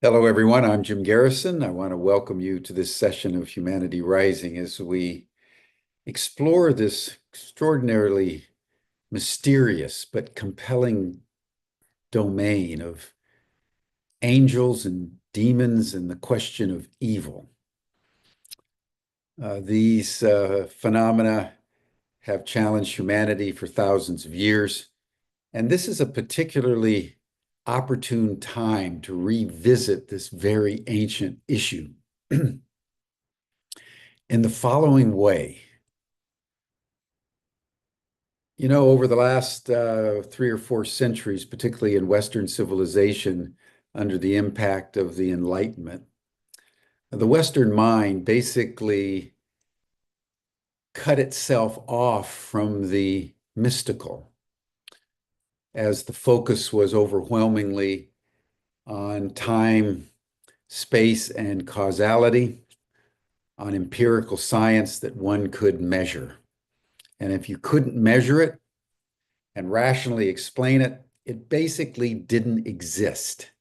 Hello, everyone. I'm Jim Garrison. I want to welcome you to this session of Humanity Rising as we explore this extraordinarily mysterious but compelling domain of angels and demons and the question of evil. These phenomena have challenged humanity for thousands of years, and this is a particularly opportune time to revisit this very ancient issue in the following way. You know, over the last 3 or 4 centuries, particularly in Western civilization, under the impact of the Enlightenment, the Western mind basically cut itself off from the mystical, as the focus was overwhelmingly on time, space, and causality, on empirical science that one could measure. And if you couldn't measure it and rationally explain it, it basically didn't exist.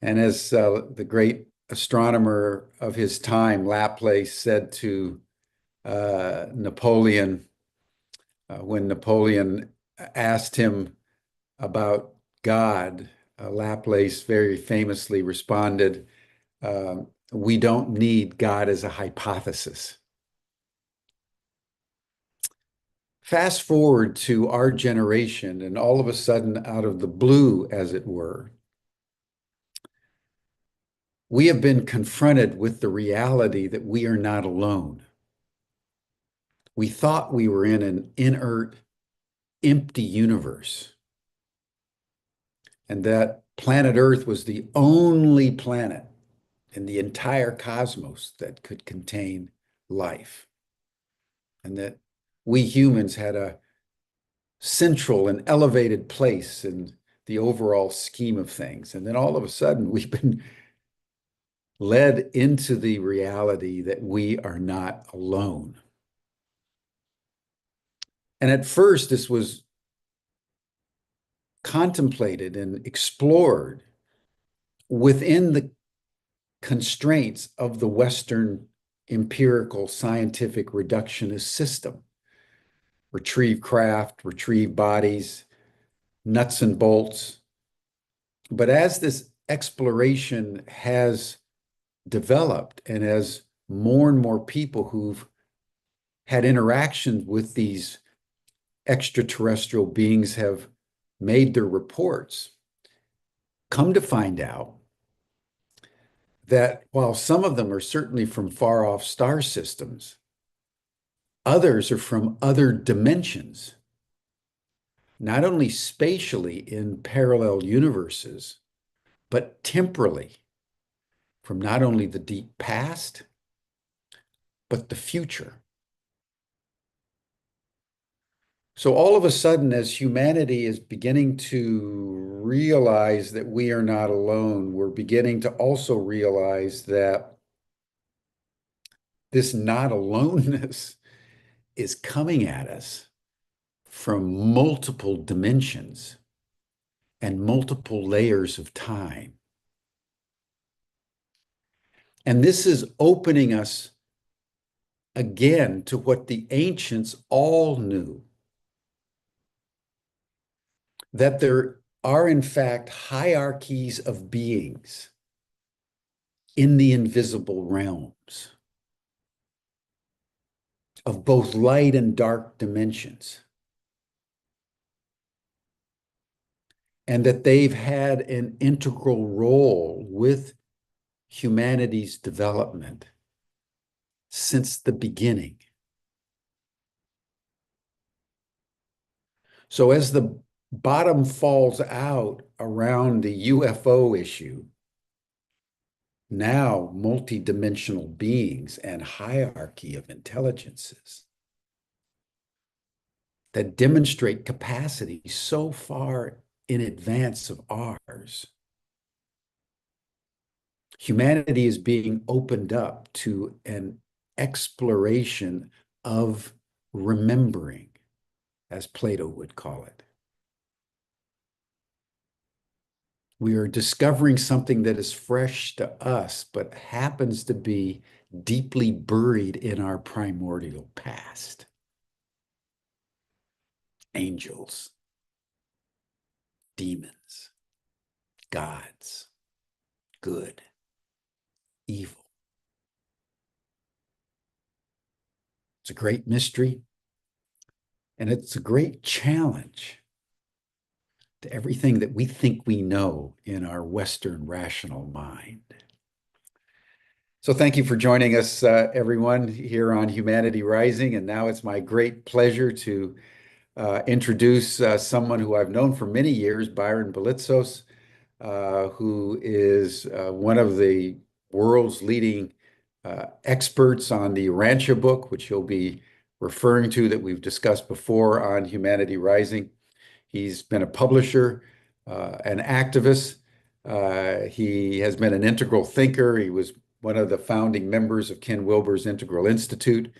And as the great astronomer of his time, Laplace, said to Napoleon, when Napoleon asked him about God, Laplace very famously responded, "We don't need God as a hypothesis." Fast forward to our generation, and all of a sudden, out of the blue, as it were, we have been confronted with the reality that we are not alone. We thought we were in an inert, empty universe, and that planet Earth was the only planet in the entire cosmos that could contain life, and that we humans had a central and elevated place in the overall scheme of things. And then all of a sudden, we've been led into the reality that we are not alone. And at first, this was contemplated and explored within the constraints of the Western empirical scientific reductionist system. Retrieve craft, retrieve bodies, nuts and bolts. But as this exploration has developed, and as more and more people who've had interactions with these extraterrestrial beings have made their reports, come to find out that while some of them are certainly from far off star systems, others are from other dimensions, not only spatially in parallel universes, but temporally, from not only the deep past, but the future. So all of a sudden, as humanity is beginning to realize that we are not alone, we're beginning to also realize that this not aloneness is coming at us from multiple dimensions and multiple layers of time. And this is opening us again to what the ancients all knew, that there are in fact hierarchies of beings in the invisible realms of both light and dark dimensions, and that they've had an integral role with humanity's development since the beginning. So as the bottom falls out around the UFO issue, now multidimensional beings and hierarchy of intelligences that demonstrate capacity so far in advance of ours. Humanity is being opened up to an exploration of remembering, as Plato would call it. We are discovering something that is fresh to us, but happens to be deeply buried in our primordial past. Angels, demons, gods, good, evil. It's a great mystery, and it's a great challenge to everything that we think we know in our Western rational mind. So thank you for joining us, everyone, here on Humanity Rising. And now it's my great pleasure to introduce someone who I've known for many years, Byron Belitsos, who is one of the world's leading experts on the Urantia book, which he'll be referring to, that we've discussed before on Humanity Rising. He's been a publisher, an activist. He has been an integral thinker. He was one of the founding members of Ken Wilber's Integral Institute.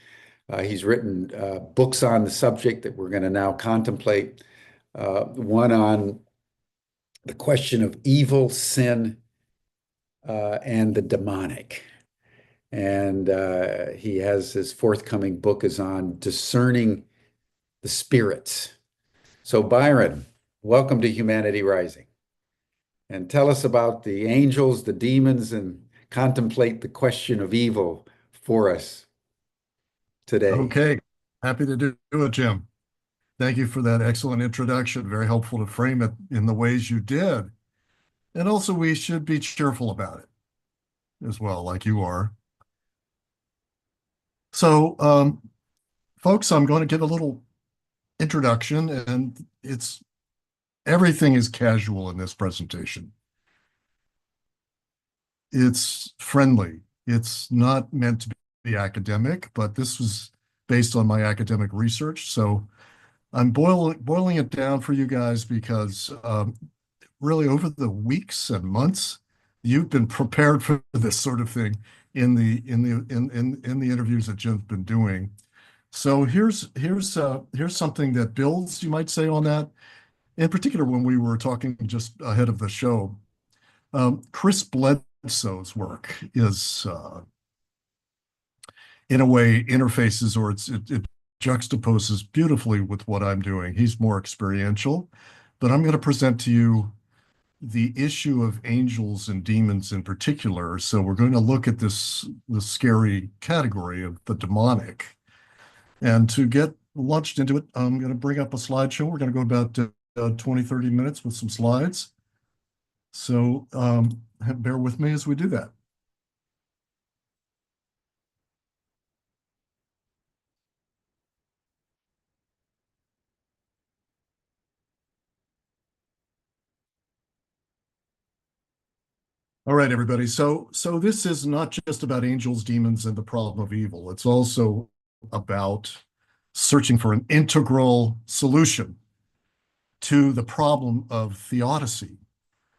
He's written books on the subject that we're going to now contemplate. One on the question of evil, sin, and the demonic. And he has his forthcoming book is on discerning the spirits. So Byron, welcome to Humanity Rising. And tell us about the angels, the demons, and contemplate the question of evil for us today. Okay, happy to do it, Jim. Thank you for that excellent introduction. Very helpful to frame it in the ways you did. And also, we should be cheerful about it as well, like you are. So, folks, I'm going to give a little introduction, and everything is casual in this presentation. It's friendly. It's not meant to be academic, but this was based on my academic research. So I'm boiling it down for you guys because really over the weeks and months, you've been prepared for this sort of thing in the interviews that Jim's been doing. So here's something that builds, you might say, on that. In particular, when we were talking just ahead of the show, Chris Bledsoe's work is in a way interfaces, or it juxtaposes beautifully with what I'm doing. He's more experiential, but I'm going to present to you the issue of angels and demons in particular. So we're going to look at the scary category of the demonic. And to get launched into it, I'm going to bring up a slideshow. We're going to go about 20, 30 minutes with some slides. So bear with me as we do that. All right, everybody. So this is not just about angels, demons, and the problem of evil. It's also about searching for an integral solution to the problem of theodicy.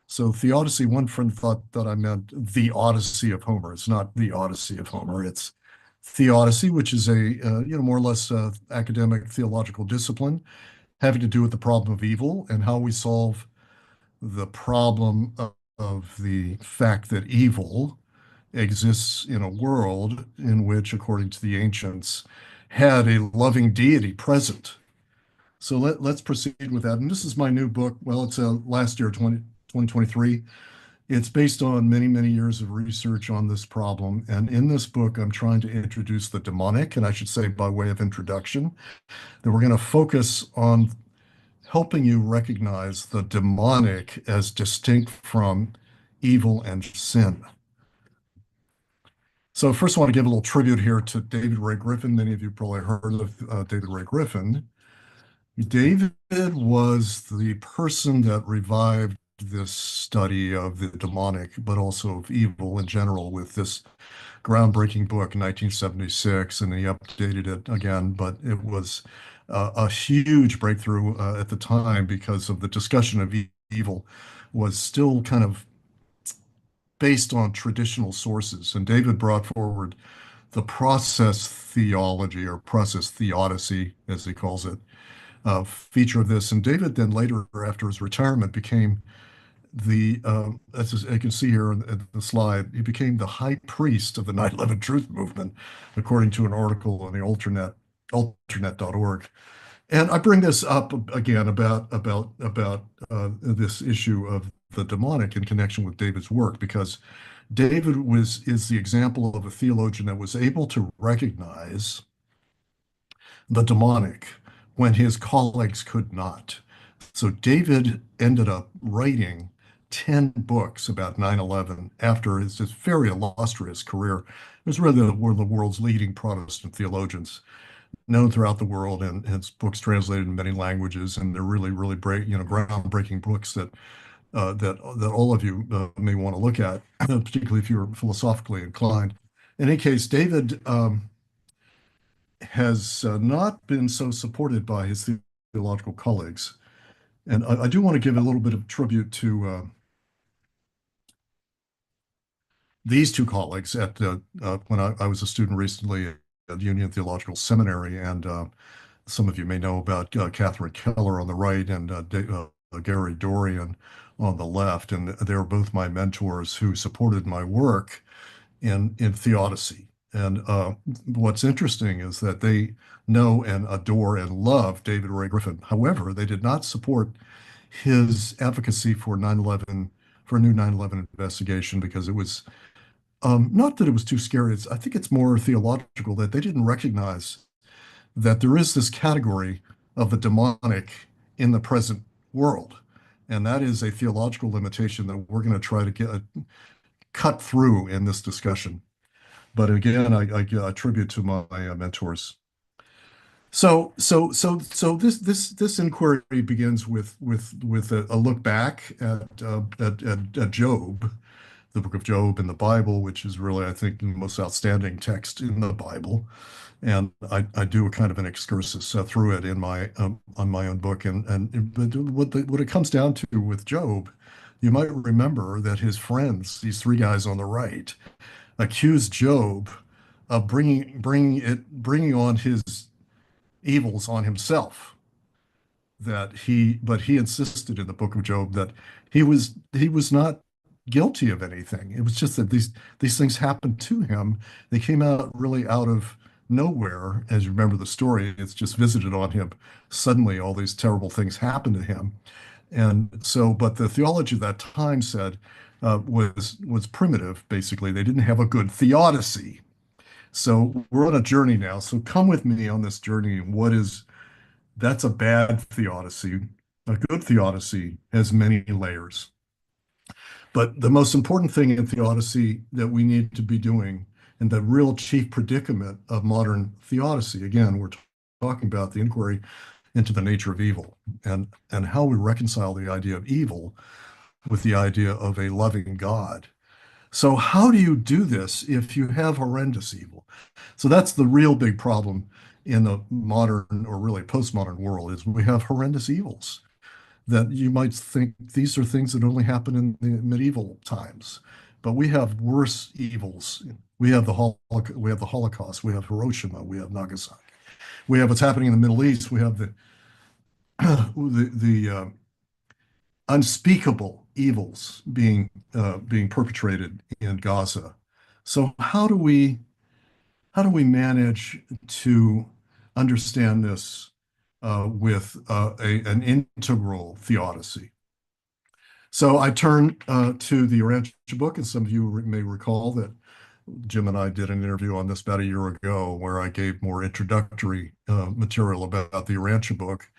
So theodicy, one friend thought that I meant the Odyssey of Homer. It's not the Odyssey of Homer. It's theodicy, which is a more or less academic theological discipline having to do with the problem of evil and how we solve the problem of the fact that evil exists in a world in which, according to the ancients, had a loving deity present. So let's proceed with that. And this is my new book. Well, it's last year, 2023. It's based on many, many years of research on this problem. And in this book, I'm trying to introduce the demonic, and I should say by way of introduction, that we're going to focus on helping you recognize the demonic as distinct from evil and sin. So first I want to give a little tribute here to David Ray Griffin. Many of you probably heard of David Ray Griffin. David was the person that revived this study of the demonic, but also of evil in general, with this groundbreaking book in 1976, and he updated it again, but it was a huge breakthrough at the time because of the discussion of evil was still kind of based on traditional sources. And David brought forward the process theology, or process theodicy, as he calls it, feature of this. And David then later, after his retirement, became as you can see here in the slide, he became the high priest of the 9/11 Truth Movement, according to an article on the alternet.org. And I bring this up again about this issue of the demonic in connection with David's work, because David is the example of a theologian that was able to recognize the demonic when his colleagues could not. So David ended up writing 10 books about 9/11 after his very illustrious career. He was really one of the world's leading Protestant theologians, known throughout the world, and his books translated in many languages, and they're really, really groundbreaking books that all of you may want to look at, particularly if you're philosophically inclined. In any case, David has not been so supported by his theological colleagues. And I do want to give a little bit of tribute to these two colleagues when I was a student recently at Union Theological Seminary, and some of you may know about Catherine Keller on the right and Gary Dorian on the left, and they were both my mentors who supported my work in theodicy. And what's interesting is that they know and adore and love David Ray Griffin. However, they did not support his advocacy for 9/11, for a new 9/11 investigation, because it was not that it was too scary. I think it's more theological, that they didn't recognize that there is this category of the demonic in the present world. And that is a theological limitation that we're going to try to cut through in this discussion. But again, I attribute to my mentors. So this inquiry begins with a look back at Job, the book of Job in the Bible, which is really, I think, the most outstanding text in the Bible. And I do a kind of an excursus through it in my on my own book. But what it comes down to with Job, you might remember that his friends, these three guys on the right, accused Job of bringing on his evils on himself. But he insisted in the book of Job that he was not guilty of anything. It was just that these things happened to him. They came out really out of nowhere. As you remember the story, it's just visited on him. Suddenly, all these terrible things happened to him. And so, but the theology of that time said was primitive. Basically, they didn't have a good theodicy. So we're on a journey now. So come with me on this journey. That's a bad theodicy. A good theodicy has many layers. But the most important thing in theodicy that we need to be doing, and the real chief predicament of modern theodicy, again, we're talking about the inquiry into the nature of evil and how we reconcile the idea of evil with the idea of a loving God. So how do you do this if you have horrendous evil? So that's the real big problem in the modern, or really postmodern world, is we have horrendous evils that you might think these are things that only happen in the medieval times. But we have worse evils. We have the Holocaust, we have Hiroshima, we have Nagasaki. We have what's happening in the Middle East. We have the unspeakable evils being perpetrated in Gaza. So how do we manage to understand this with an integral theodicy? So I turn to the Urantia book, and some of you may recall that Jim and I did an interview on this about a year ago, where I gave more introductory material about the Urantia book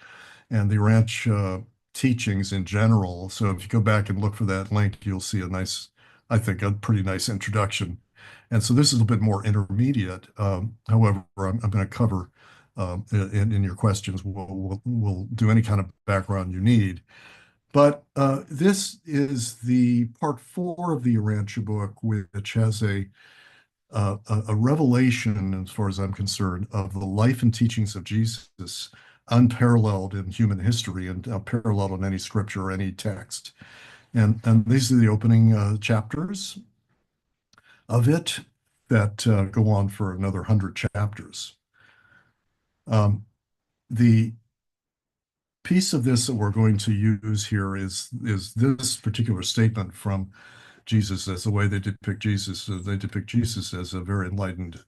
and the Urantia teachings in general. So if you go back and look for that link, you'll see I think, a pretty nice introduction. And so this is a bit more intermediate. However, I'm going to cover in your questions. We'll do any kind of background you need. But this is the part 4 of the Urantia book, which has a revelation, as far as I'm concerned, of the life and teachings of Jesus, unparalleled in human history and unparalleled in any scripture or any text. And these are the opening chapters of it that go on for another 100 chapters. The piece of this that we're going to use here is this particular statement from Jesus as the way they depict Jesus. They depict Jesus as a very enlightened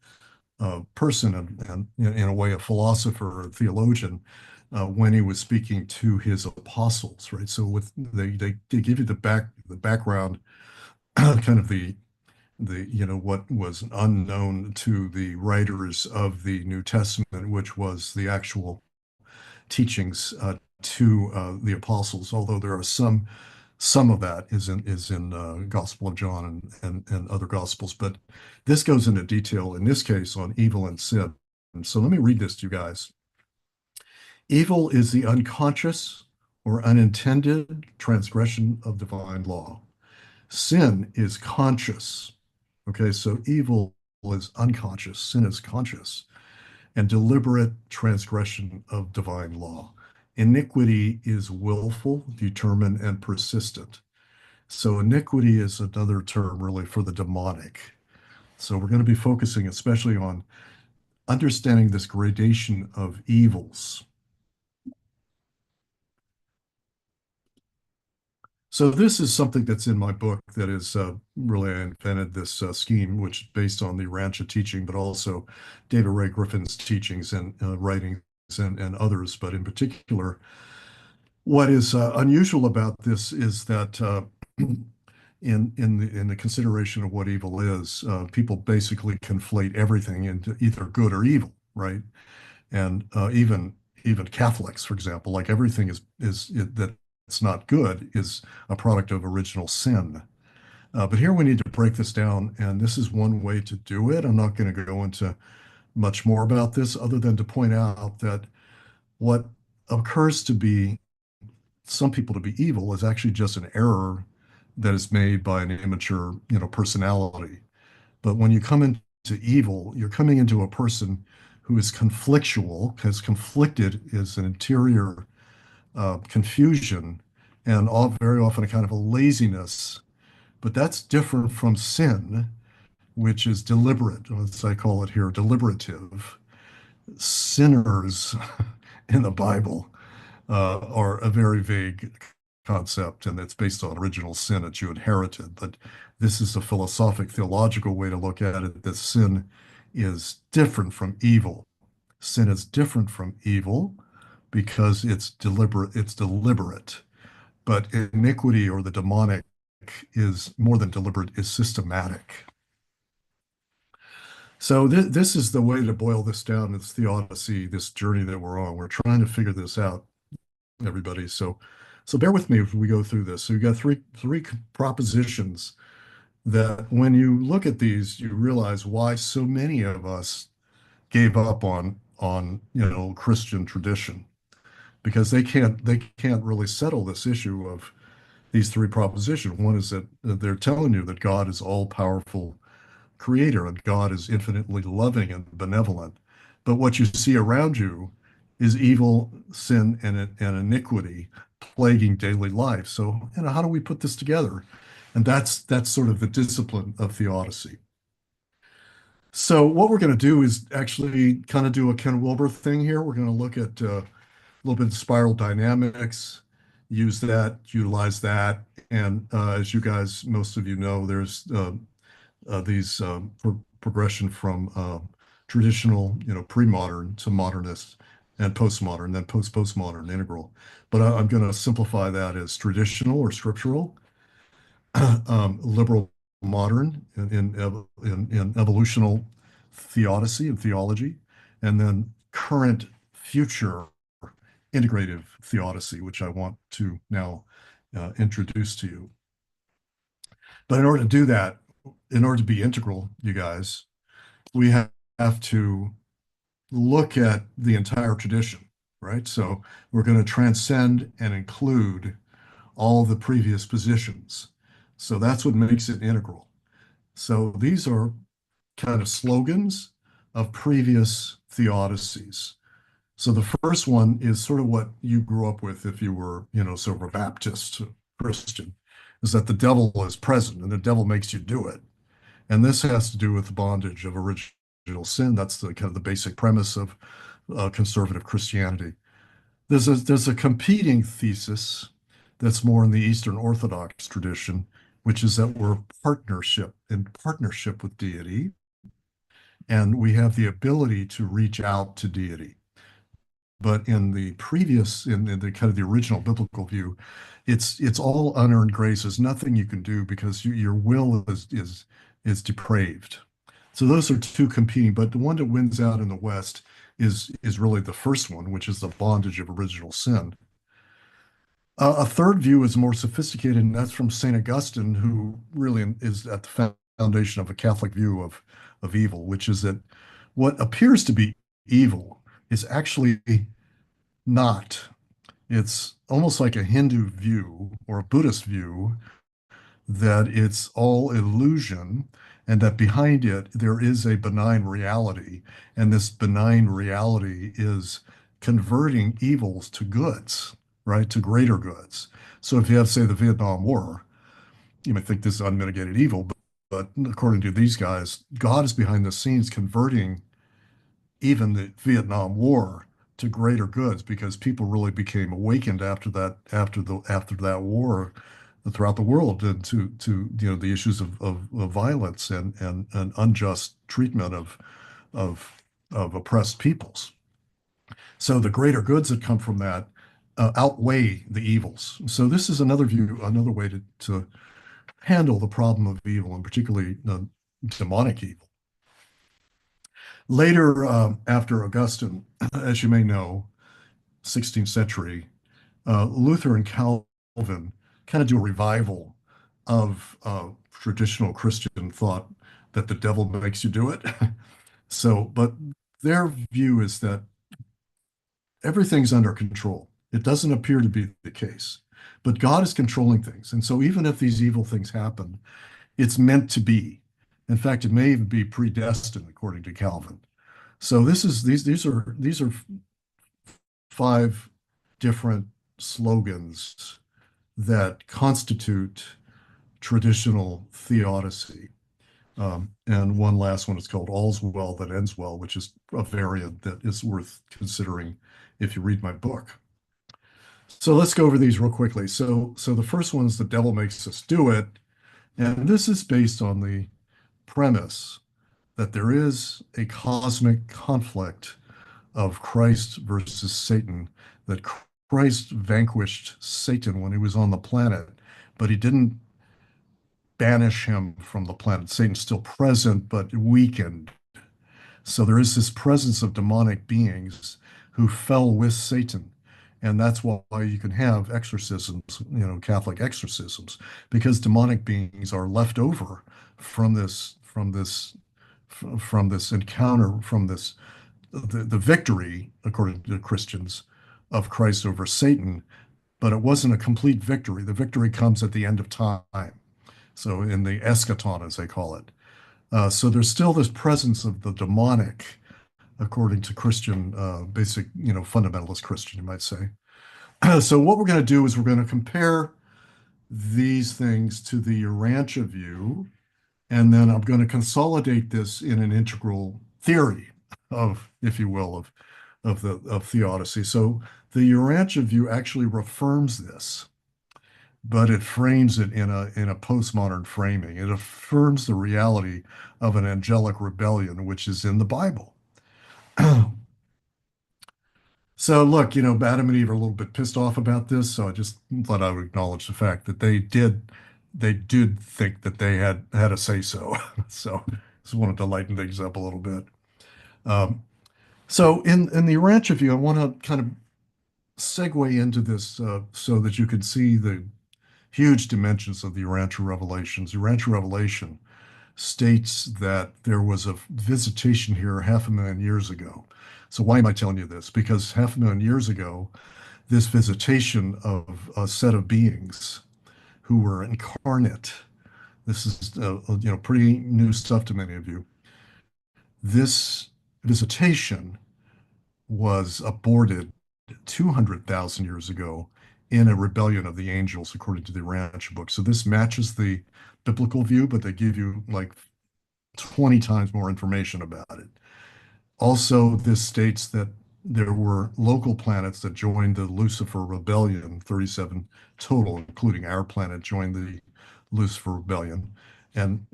person and in a way a philosopher or theologian when he was speaking to his apostles, right? So with they give you the background, kind of the what was unknown to the writers of the New Testament, which was the actual teachings to the apostles. Although there are some of that is in Gospel of John and other Gospels, but this goes into detail in this case on evil and sin. And so let me read this to you guys. Evil is the unconscious or unintended transgression of divine law. Sin is conscious. Okay, so evil is unconscious, sin is conscious, and deliberate transgression of divine law. Iniquity is willful, determined, and persistent. So iniquity is another term really for the demonic. So we're going to be focusing especially on understanding this gradation of evils. So this is something that's in my book that is really I invented this scheme, which is based on the Rancha teaching, but also David Ray Griffin's teachings and writings and others. But in particular, what is unusual about this is that in the consideration of what evil is, people basically conflate everything into either good or evil, right? And even Catholics, for example, like everything that it's not good is a product of original sin. But here we need to break this down, and this is one way to do it. I'm not going to go into much more about this other than to point out that what occurs to be some people to be evil is actually just an error that is made by an immature, personality. But when you come into evil, you're coming into a person who is conflictual, because conflicted is an interior confusion and very often a kind of a laziness. But that's different from sin, which is deliberate, as I call it here, deliberative. Sinners in the Bible are a very vague concept, and it's based on original sin that you inherited. But this is a philosophic, theological way to look at it, that sin is different from evil. Sin is different from evil because it's deliberate. But iniquity or the demonic is more than deliberate, is systematic. So this is the way to boil this down. It's theodicy, this journey that we're on. We're trying to figure this out, everybody. So bear with me if we go through this. So you've got three propositions that when you look at these, you realize why so many of us gave up on Christian tradition, because they can't really settle this issue of these three propositions. One is that they're telling you that God is all powerful creator and God is infinitely loving and benevolent. But what you see around you is evil, sin, and iniquity plaguing daily life. So, how do we put this together? And that's sort of the discipline of theodicy. So what we're going to do is actually kind of do a Ken Wilber thing here. We're going to look at a little bit of spiral dynamics, utilize that. And as you guys, most of you know, there's these progression from traditional, pre-modern to modernist and postmodern, then postmodern integral. But I'm going to simplify that as traditional or scriptural, liberal modern in evolutional theodicy and theology, and then current future integrative theodicy, which I want to now introduce to you. But in order to do that, in order to be integral, you guys, we have to look at the entire tradition, right? So we're going to transcend and include all the previous positions. So that's what makes it integral. So these are kind of slogans of previous theodicies. So the first one is sort of what you grew up with if you were, sort of a Baptist Christian, is that the devil is present and the devil makes you do it. And this has to do with the bondage of original sin. That's the kind of the basic premise of conservative Christianity. there's a competing thesis that's more in the Eastern Orthodox tradition, which is that we're in partnership with deity, and we have the ability to reach out to deity. But in in the kind of the original biblical view, it's all unearned grace. There's nothing you can do because your will is depraved. So those are two competing, but the one that wins out in the West is really the first one, which is the bondage of original sin. A third view is more sophisticated, and that's from St. Augustine, who really is at the foundation of a Catholic view of evil, which is that what appears to be evil is actually not. It's almost like a Hindu view or a Buddhist view that it's all illusion and that behind it there is a benign reality. And this benign reality is converting evils to goods, right? To greater goods. So if you have, say, the Vietnam War, you may think this is unmitigated evil, but according to these guys, God is behind the scenes converting even the Vietnam War to greater goods because people really became awakened after that war throughout the world to the issues of violence and unjust treatment of oppressed peoples. So the greater goods that come from that outweigh the evils. So this is another view, another way to handle the problem of evil, and particularly demonic evil. Later, after Augustine, as you may know, 16th century, Luther and Calvin kind of do a revival of traditional Christian thought that the devil makes you do it. So, but their view is that everything's under control. It doesn't appear to be the case, but God is controlling things. And so even if these evil things happen, it's meant to be. In fact, it may even be predestined, according to Calvin. So these are five different slogans that constitute traditional theodicy. And one last one is called All's Well That Ends Well, which is a variant that is worth considering if you read my book. So let's go over these real quickly. So the first one is the devil makes us do it. And this is based on the premise that there is a cosmic conflict of Christ versus Satan, that Christ vanquished Satan when he was on the planet, but he didn't banish him from the planet. Satan's still present, but weakened. So there is this presence of demonic beings who fell with Satan. And that's why you can have exorcisms, Catholic exorcisms, because demonic beings are left over from this encounter, from the victory, according to Christians, of Christ over Satan. But it wasn't a complete victory. The victory comes at the end of time. So in the eschaton, as they call it. So there's still this presence of the demonic, according to Christian, basic, fundamentalist Christian, you might say. So what we're going to do is we're going to compare these things to the Urantia view, and then I'm going to consolidate this in an integral theory of, if you will, of theodicy. So the Urantia view actually affirms this, but it frames it in a postmodern framing. It affirms the reality of an angelic rebellion, which is in the Bible. So look, Adam and Eve are a little bit pissed off about this, so I just thought I would acknowledge the fact that they did think that they had a say so. So just wanted to lighten things up a little bit. So in the Urantia view, I want to kind of segue into this so that you can see the huge dimensions of the Urantia revelations. The Urantia revelation states that there was a visitation here 500,000 years ago. So why am I telling you this? Because 500,000 years ago, this visitation of a set of beings who were incarnate. This is pretty new stuff to many of you. This visitation was aborted 200,000 years ago in a rebellion of the angels, according to the Urantia book. So this matches the biblical view, but they give you like 20 times more information about it. Also, this states that there were local planets that joined the Lucifer Rebellion, 37 total, including our planet joined the Lucifer Rebellion. And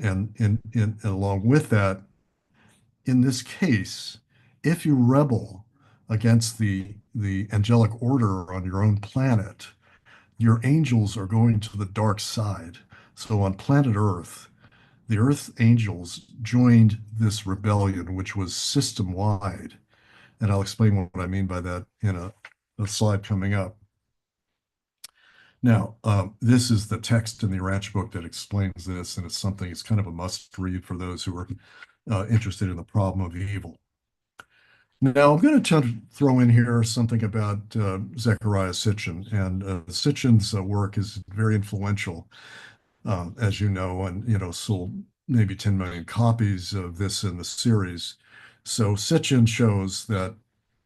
along with that, in this case, if you rebel against the angelic order on your own planet, your angels are going to the dark side. So on planet Earth, the Earth angels joined this rebellion, which was system-wide. And I'll explain what I mean by that in a slide coming up. Now, this is the text in the Urantia book that explains this, and it's kind of a must read for those who are interested in the problem of evil. Now, I'm going to throw in here something about Zecharia Sitchin, and Sitchin's work is very influential, as you know, and sold maybe 10 million copies of this in the series. So Sitchin shows that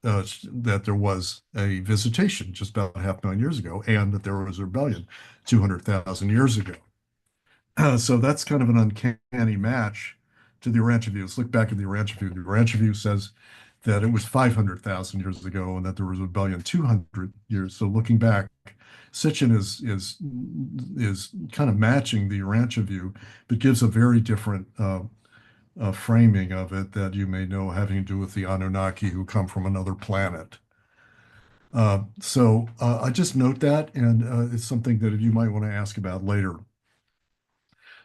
there was a visitation just about 500,000 years ago, and that there was a rebellion 200,000 years ago. So that's kind of an uncanny match to the Urantia view. Let's look back at the Urantia view. The Urantia view says that it was 500,000 years ago and that there was a rebellion 200 years. So looking back, Sitchin is kind of matching the Urantia view, but gives a very different framing of it that you may know having to do with the Anunnaki who come from another planet. So I just note that, and it's something that you might want to ask about later.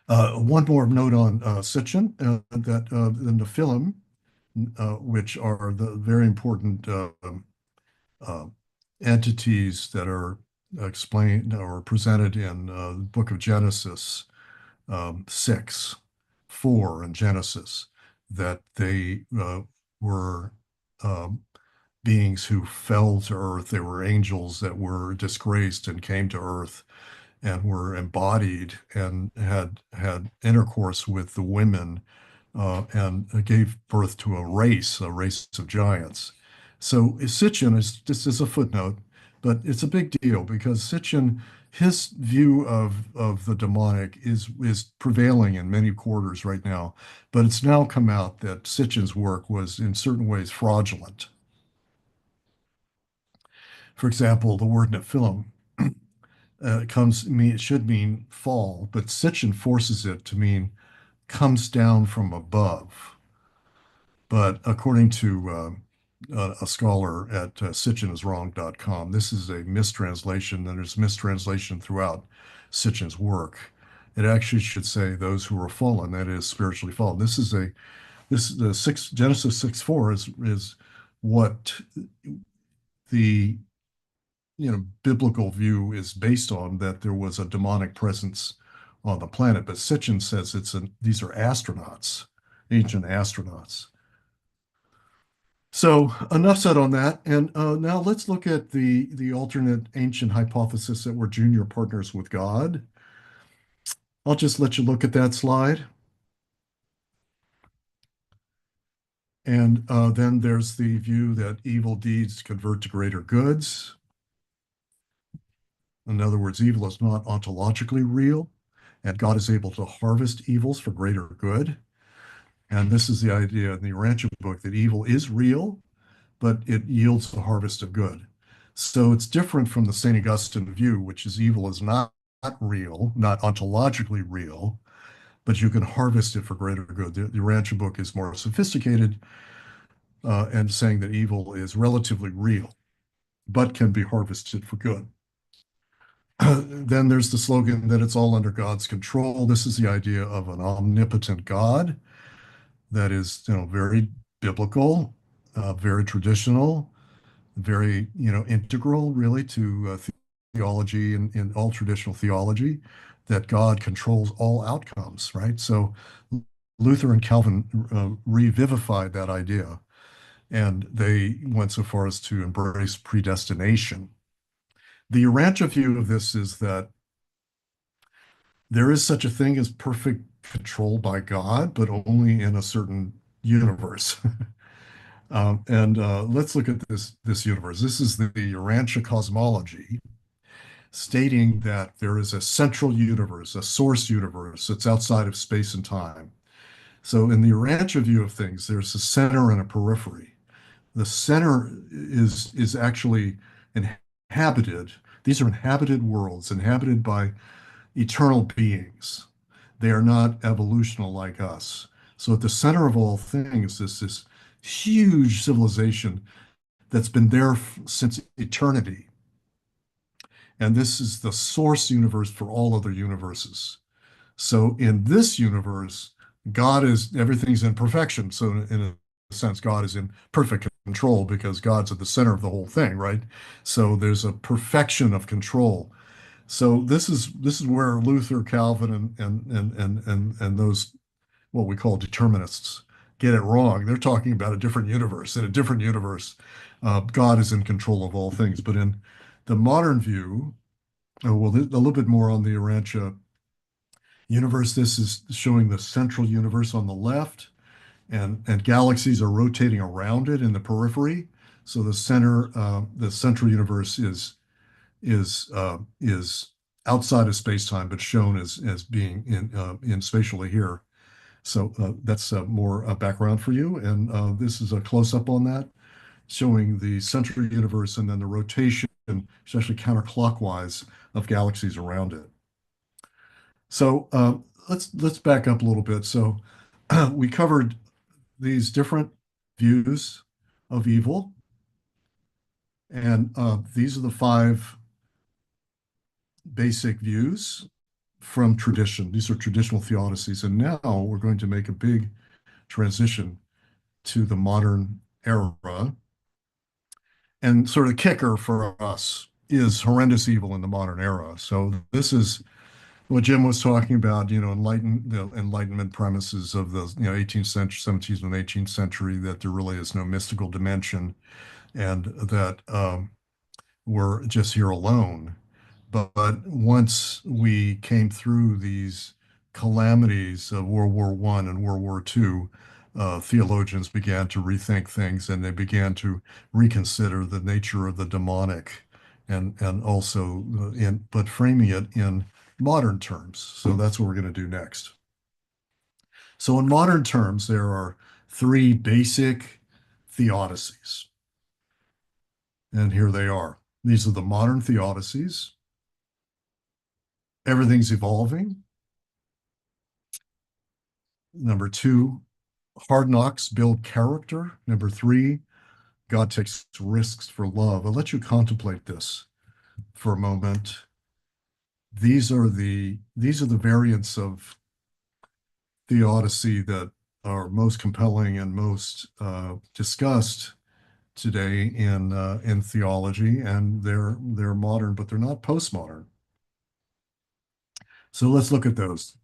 One more note on Sitchin, that the Nephilim, which are the very important entities that are explained or presented in the book of Genesis 6, 4 in Genesis, that they were beings who fell to earth. They were angels that were disgraced and came to earth and were embodied and had intercourse with the women and gave birth to a race of giants. So Sitchin this is a footnote, but it's a big deal because Sitchin, his view of the demonic is prevailing in many quarters right now, but it's now come out that Sitchin's work was in certain ways fraudulent. For example, the word Nephilim it should mean fall, but Sitchin forces it to mean comes down from above. But according to a scholar at sitchiniswrong.com, this is a mistranslation, and there's mistranslation throughout Sitchin's work. It actually should say those who are fallen, that is spiritually fallen. Genesis 6:4 is what the biblical view is based on, that there was a demonic presence on the planet. But Sitchin says these are astronauts, ancient astronauts. So enough said on that. And now let's look at the alternate ancient hypothesis that we're junior partners with God. I'll just let you look at that slide. And then there's the view that evil deeds convert to greater goods. In other words, evil is not ontologically real, and God is able to harvest evils for greater good. And this is the idea in the Urantia book, that evil is real, but it yields a harvest of good. So it's different from the St. Augustine view, which is evil is not real, not ontologically real, but you can harvest it for greater good. The Urantia book is more sophisticated and saying that evil is relatively real, but can be harvested for good. Then there's the slogan that it's all under God's control. This is the idea of an omnipotent God that is, very biblical, very traditional, very, integral really to theology and in all traditional theology, that God controls all outcomes, right? So Luther and Calvin revivified that idea, and they went so far as to embrace predestination. The Urantia view of this is that there is such a thing as perfect control by God, but only in a certain universe. Let's look at this universe. This is the Urantia cosmology, stating that there is a central universe, a source universe that's outside of space and time. So in the Urantia view of things, there's a center and a periphery. The center is actually inhabited. These are inhabited worlds, inhabited by eternal beings. They are not evolutional like us. So at the center of all things is this huge civilization that's been there since eternity. And this is the source universe for all other universes. So in this universe, God is everything's in perfection. So in a sense, God is in perfect control because God's at the center of the whole thing, right? So there's a perfection of control. So this is where Luther, Calvin, and those what we call determinists get it wrong. They're talking about a different universe. In a different universe, God is in control of all things. But in the modern view, well, a little bit more on the Urantia universe. This is showing the central universe on the left, and galaxies are rotating around it in the periphery. So the central universe is outside of space-time, but shown as being in spatially here. So that's more background for you. And this is a close-up on that, showing the central universe and then the rotation, especially counterclockwise, of galaxies around it. So let's back up a little bit. So we covered these different views of evil, and these are the five basic views from tradition. These are traditional theodicies, and now we're going to make a big transition to the modern era. And sort of the kicker for us is horrendous evil in the modern era. So this is what Jim was talking about, the Enlightenment premises of the 18th century, 17th and 18th century, that there really is no mystical dimension, and that we're just here alone. But once we came through these calamities of World War I and World War II, theologians began to rethink things, and they began to reconsider the nature of the demonic, and also but framing it in modern terms. So that's what we're going to do next. So in modern terms, there are three basic theodicies, and here they are. These are the modern theodicies. Everything's evolving. Number two, hard knocks build character. Number three, God takes risks for love. I'll let you contemplate this for a moment. These are the variants of theodicy that are most compelling and most discussed today in theology, and they're modern, but they're not postmodern. So let's look at those.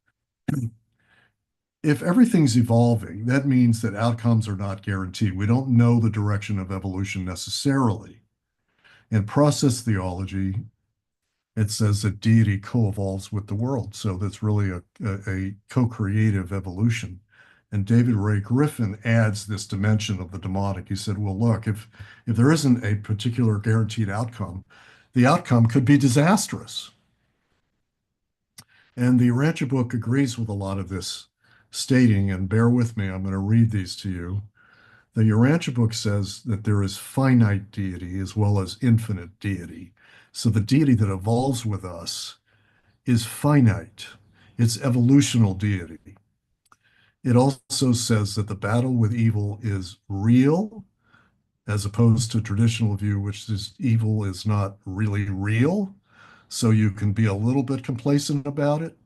If everything's evolving, that means that outcomes are not guaranteed. We don't know the direction of evolution necessarily. In process theology, it says that deity co-evolves with the world. So that's really a co-creative evolution. And David Ray Griffin adds this dimension of the demonic. He said, well, look, if there isn't a particular guaranteed outcome, the outcome could be disastrous. And the Urantia book agrees with a lot of this stating, and bear with me, I'm going to read these to you. The Urantia book says that there is finite deity as well as infinite deity. So the deity that evolves with us is finite. It's evolutional deity. It also says that the battle with evil is real, as opposed to traditional view, which is evil is not really real. So you can be a little bit complacent about it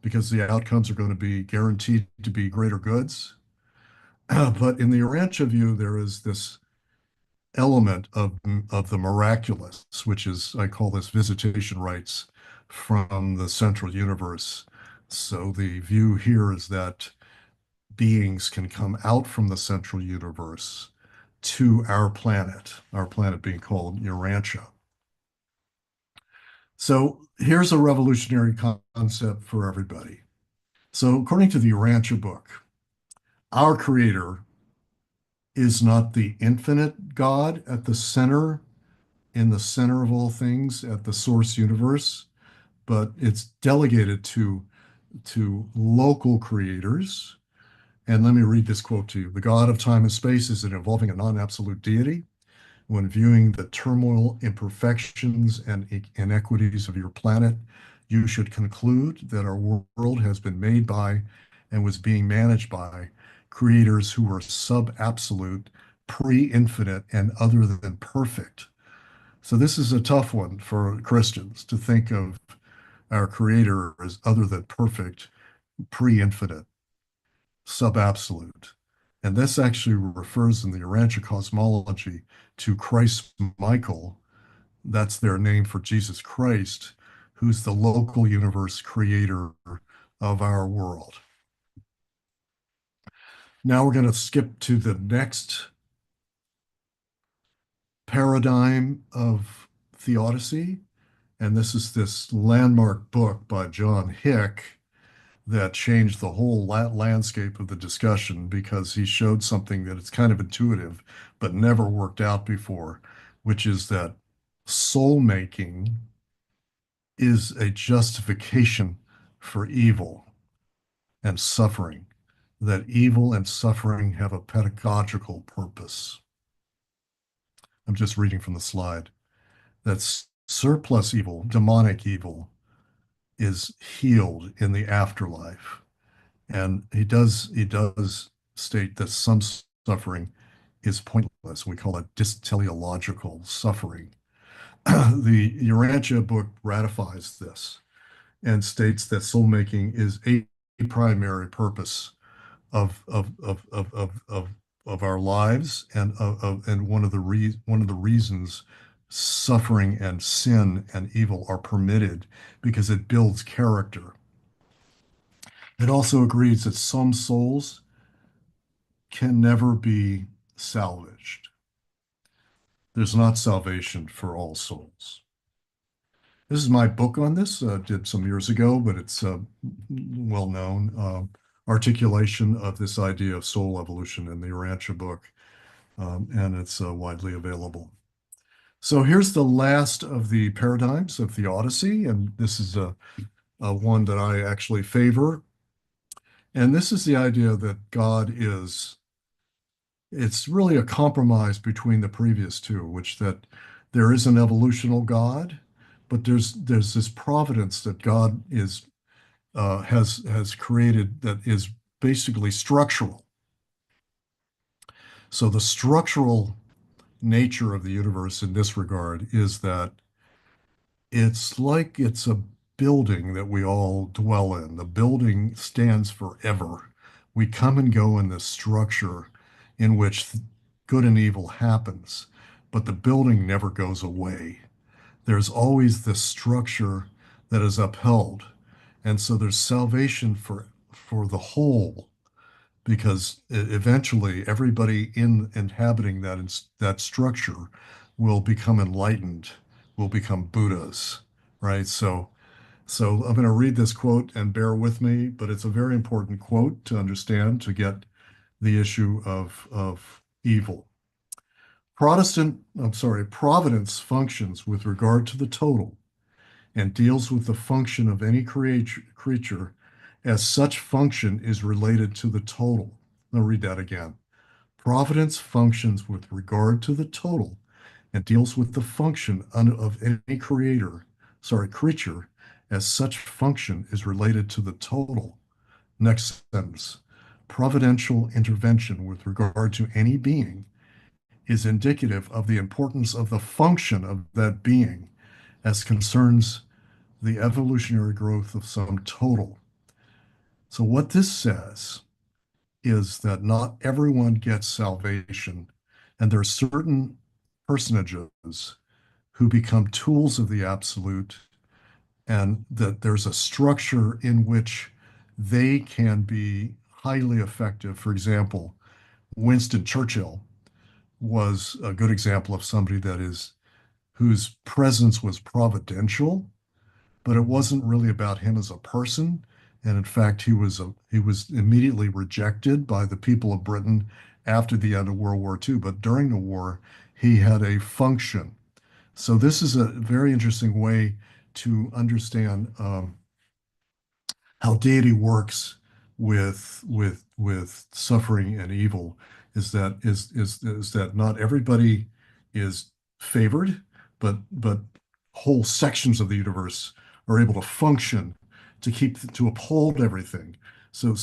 because the outcomes are going to be guaranteed to be greater goods. But in the Urantia view, there is this element of the miraculous, which is, I call this visitation rights from the central universe. So the view here is that beings can come out from the central universe to our planet being called Urantia. So here's a revolutionary concept for everybody. So according to the Urantia book, our creator is not the infinite God at the center, in the center of all things, at the source universe, but it's delegated to local creators, And let me read this quote to you. The God of time and space is an evolving and non-absolute deity. When viewing the turmoil, imperfections, and inequities of your planet, you should conclude that our world has been made by and was being managed by creators who were sub-absolute, pre-infinite, and other than perfect. So this is a tough one for Christians to think of our creator as other than perfect, pre-infinite, sub-absolute. And this actually refers in the Urantia cosmology to Christ Michael. That's their name for Jesus Christ, who's the local universe creator of our world. Now we're going to skip to the next paradigm of theodicy. And this is this landmark book by John Hick that changed the whole landscape of the discussion because he showed something that it's kind of intuitive, but never worked out before, which is that soul making is a justification for evil and suffering, that evil and suffering have a pedagogical purpose. I'm just reading from the slide. That surplus evil, demonic evil, is healed in the afterlife. And he does state that some suffering is pointless. We call it dysteleological suffering. The Urantia book ratifies this and states that soul making is a primary purpose of our lives and one of the reasons suffering and sin and evil are permitted because it builds character. It also agrees that some souls can never be salvaged. There's not salvation for all souls. This is my book on this, did some years ago, but it's well known articulation of this idea of soul evolution in the Urantia book, and it's widely available. So here's the last of the paradigms of theodicy, and this is a one that I actually favor. And this is the idea that God is, it's really a compromise between the previous two, which that there is an evolutional God, but there's this providence that God is has created that is basically structural. So the structural nature of the universe in this regard is that it's like it's a building that we all dwell in. The building stands forever. We come and go in this structure in which good and evil happens, but the building never goes away. There's always this structure that is upheld. And so there's salvation for the whole, because eventually everybody inhabiting that structure will become enlightened, will become Buddhas, right? So I'm going to read this quote and bear with me, but it's a very important quote to understand to get the issue of evil. Providence functions with regard to the total and deals with the function of any creature as such function is related to the total. I'll read that again. Providence functions with regard to the total and deals with the function of any creature as such function is related to the total. Next sentence. Providential intervention with regard to any being is indicative of the importance of the function of that being as concerns the evolutionary growth of some total. So what this says is that not everyone gets salvation, and there are certain personages who become tools of the absolute, and that there's a structure in which they can be highly effective. For example, Winston Churchill was a good example of somebody whose presence was providential, but it wasn't really about him as a person. And in fact, he was immediately rejected by the people of Britain after the end of World War II. But during the war, he had a function. So this is a very interesting way to understand how deity works with suffering and evil is that not everybody is favored, but whole sections of the universe are able to function to uphold everything. So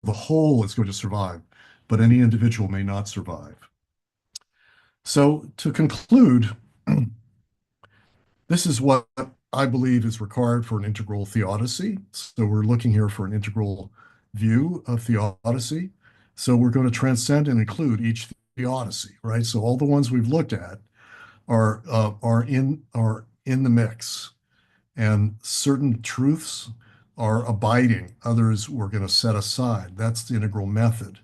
the whole is going to survive, but any individual may not survive. So to conclude, this is what I believe is required for an integral theodicy. So we're looking here for an integral view of theodicy. So we're going to transcend and include each theodicy, right? So all the ones we've looked at are in the mix, and certain truths are abiding. Others we're going to set aside. That's the integral method.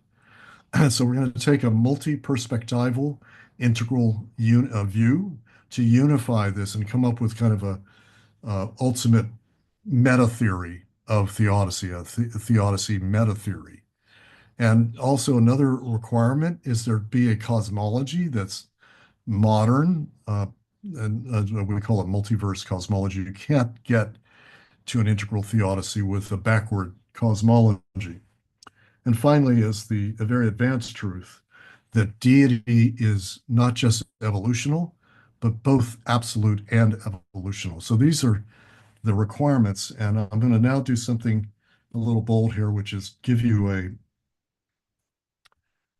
So we're going to take a multi-perspectival integral view to unify this and come up with kind of a ultimate meta theory of theodicy, a theodicy meta theory. And also another requirement is there be a cosmology that's modern, and we call it multiverse cosmology. You can't get to an integral theodicy with a backward cosmology. And finally, is a very advanced truth that deity is not just evolutional, but both absolute and evolutional. So these are the requirements. And I'm going to now do something a little bold here, which is give you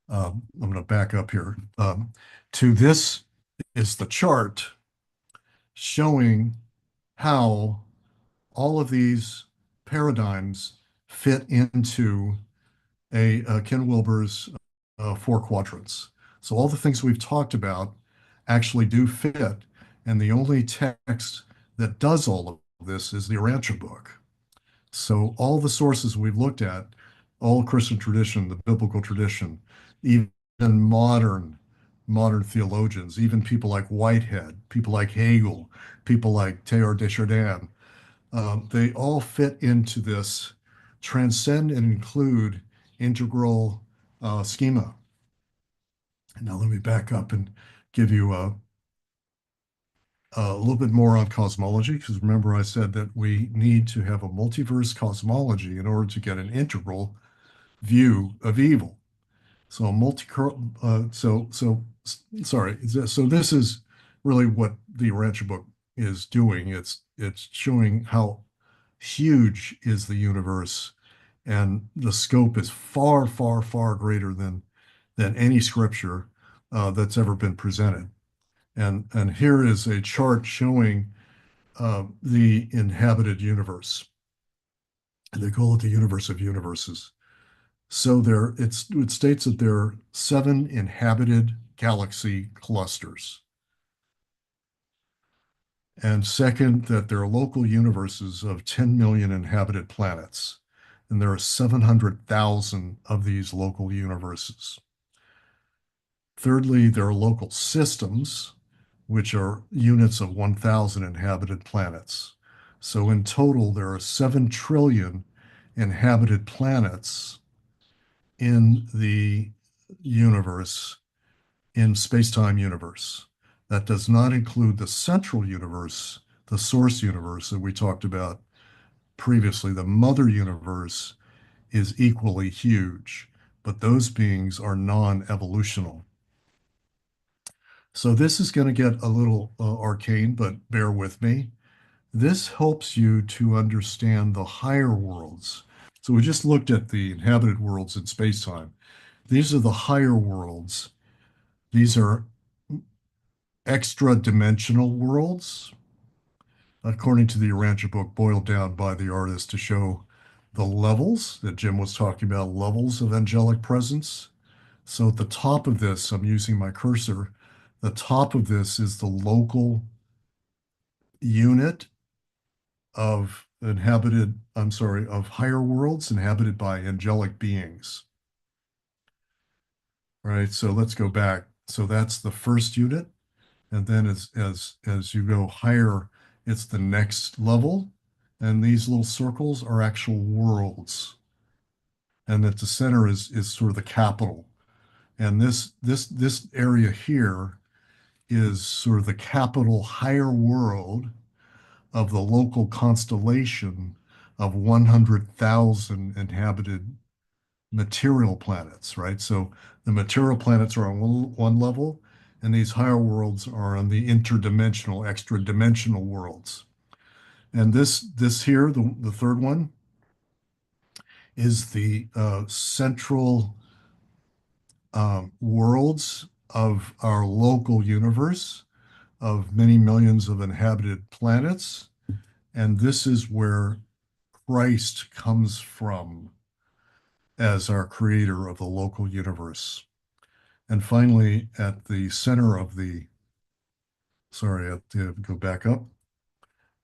I'm going to back up here. To this is the chart showing how all of these paradigms fit into Ken Wilber's four quadrants. So all the things we've talked about actually do fit, and the only text that does all of this is the Urantia book. So all the sources we've looked at, all Christian tradition, the biblical tradition, even modern theologians, even people like Whitehead, people like Hegel, people like Teilhard de Chardin, they all fit into this transcend and include integral schema. Now let me back up and give you a little bit more on cosmology, because remember I said that we need to have a multiverse cosmology in order to get an integral view of evil. So sorry. So this is really what the Urantia book is doing. It's showing how huge is the universe, and the scope is far, far, far greater than any scripture that's ever been presented. And here is a chart showing the inhabited universe. And they call it the universe of universes. So it states that there are 7 inhabited galaxy clusters. And second, that there are local universes of 10 million inhabited planets. And there are 700,000 of these local universes. Thirdly, there are local systems, which are units of 1,000 inhabited planets. So in total, there are 7 trillion inhabited planets in the universe, in space-time universe. That does not include the central universe, the source universe that we talked about previously. The mother universe is equally huge, but those beings are non-evolutional. So this is going to get a little arcane, but bear with me. This helps you to understand the higher worlds. So we just looked at the inhabited worlds in space-time. These are the higher worlds. These are extra-dimensional worlds, according to the Urantia book, boiled down by the artist to show the levels that Jim was talking about, levels of angelic presence. So at the top of this, I'm using my cursor, the top of this is the local unit of of higher worlds inhabited by angelic beings. All right, so let's go back. So that's the first unit. And then as you go higher, it's the next level. And these little circles are actual worlds. And at the center is sort of the capital. And this area here is sort of the capital higher world of the local constellation of 100,000 inhabited material planets, right? So the material planets are on one level, and these higher worlds are on the interdimensional, extra dimensional worlds. And this here, the third one, is the central worlds of our local universe of many millions of inhabited planets. And this is where Christ comes from as our creator of the local universe. And finally, at the center of sorry, I have to go back up.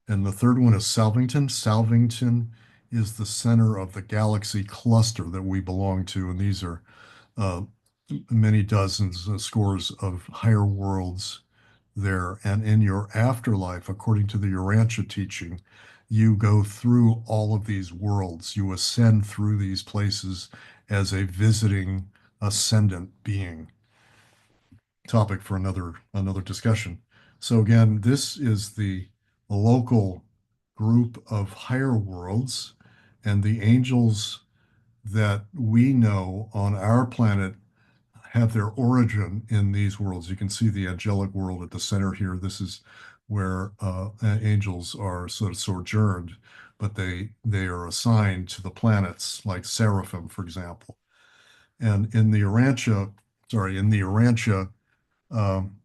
And the third one is Salvington. Salvington is the center of the galaxy cluster that we belong to. And these are uh, many dozens, scores of higher worlds there. And in your afterlife, according to the Urantia teaching, you go through all of these worlds. You ascend through these places as a visiting ascendant being. Topic for another discussion. So again, this is the local group of higher worlds, and the angels that we know on our planet have their origin in these worlds. You can see the angelic world at the center here. This is where angels are sort of sojourned, but they are assigned to the planets, like seraphim, for example. And in the Urantia, um,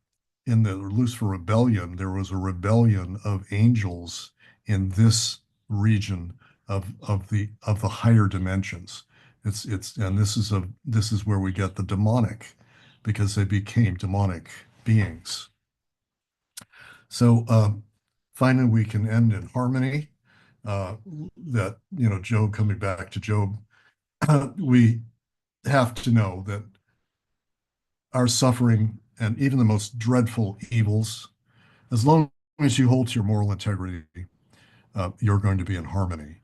in the Lucifer rebellion, there was a rebellion of angels in this region of the higher dimensions. And this is where we get the demonic, because they became demonic beings. So finally, we can end in harmony. That Job, coming back to Job, we have to know that our suffering and even the most dreadful evils, as long as you hold to your moral integrity, you're going to be in harmony.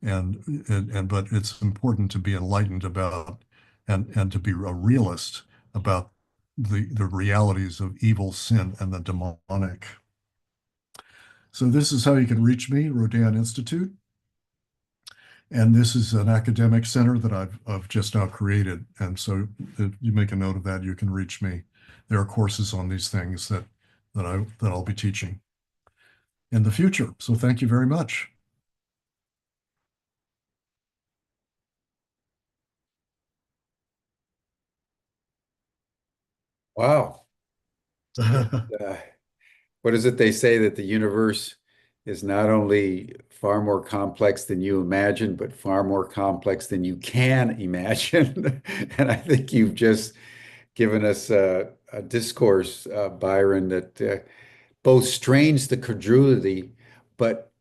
But it's important to be enlightened about and to be a realist about the realities of evil, sin, and the demonic. So this is how you can reach me, Rodan Institute. And this is an academic center that I've just now created. And so if you make a note of that, you can reach me. There are courses on these things that I'll be teaching in the future. So thank you very much. Wow. Uh, what is it they say that the universe is not only far more complex than you imagine, but far more complex than you can imagine? And I think you've just given us a discourse, Byron, that both strains the credulity, but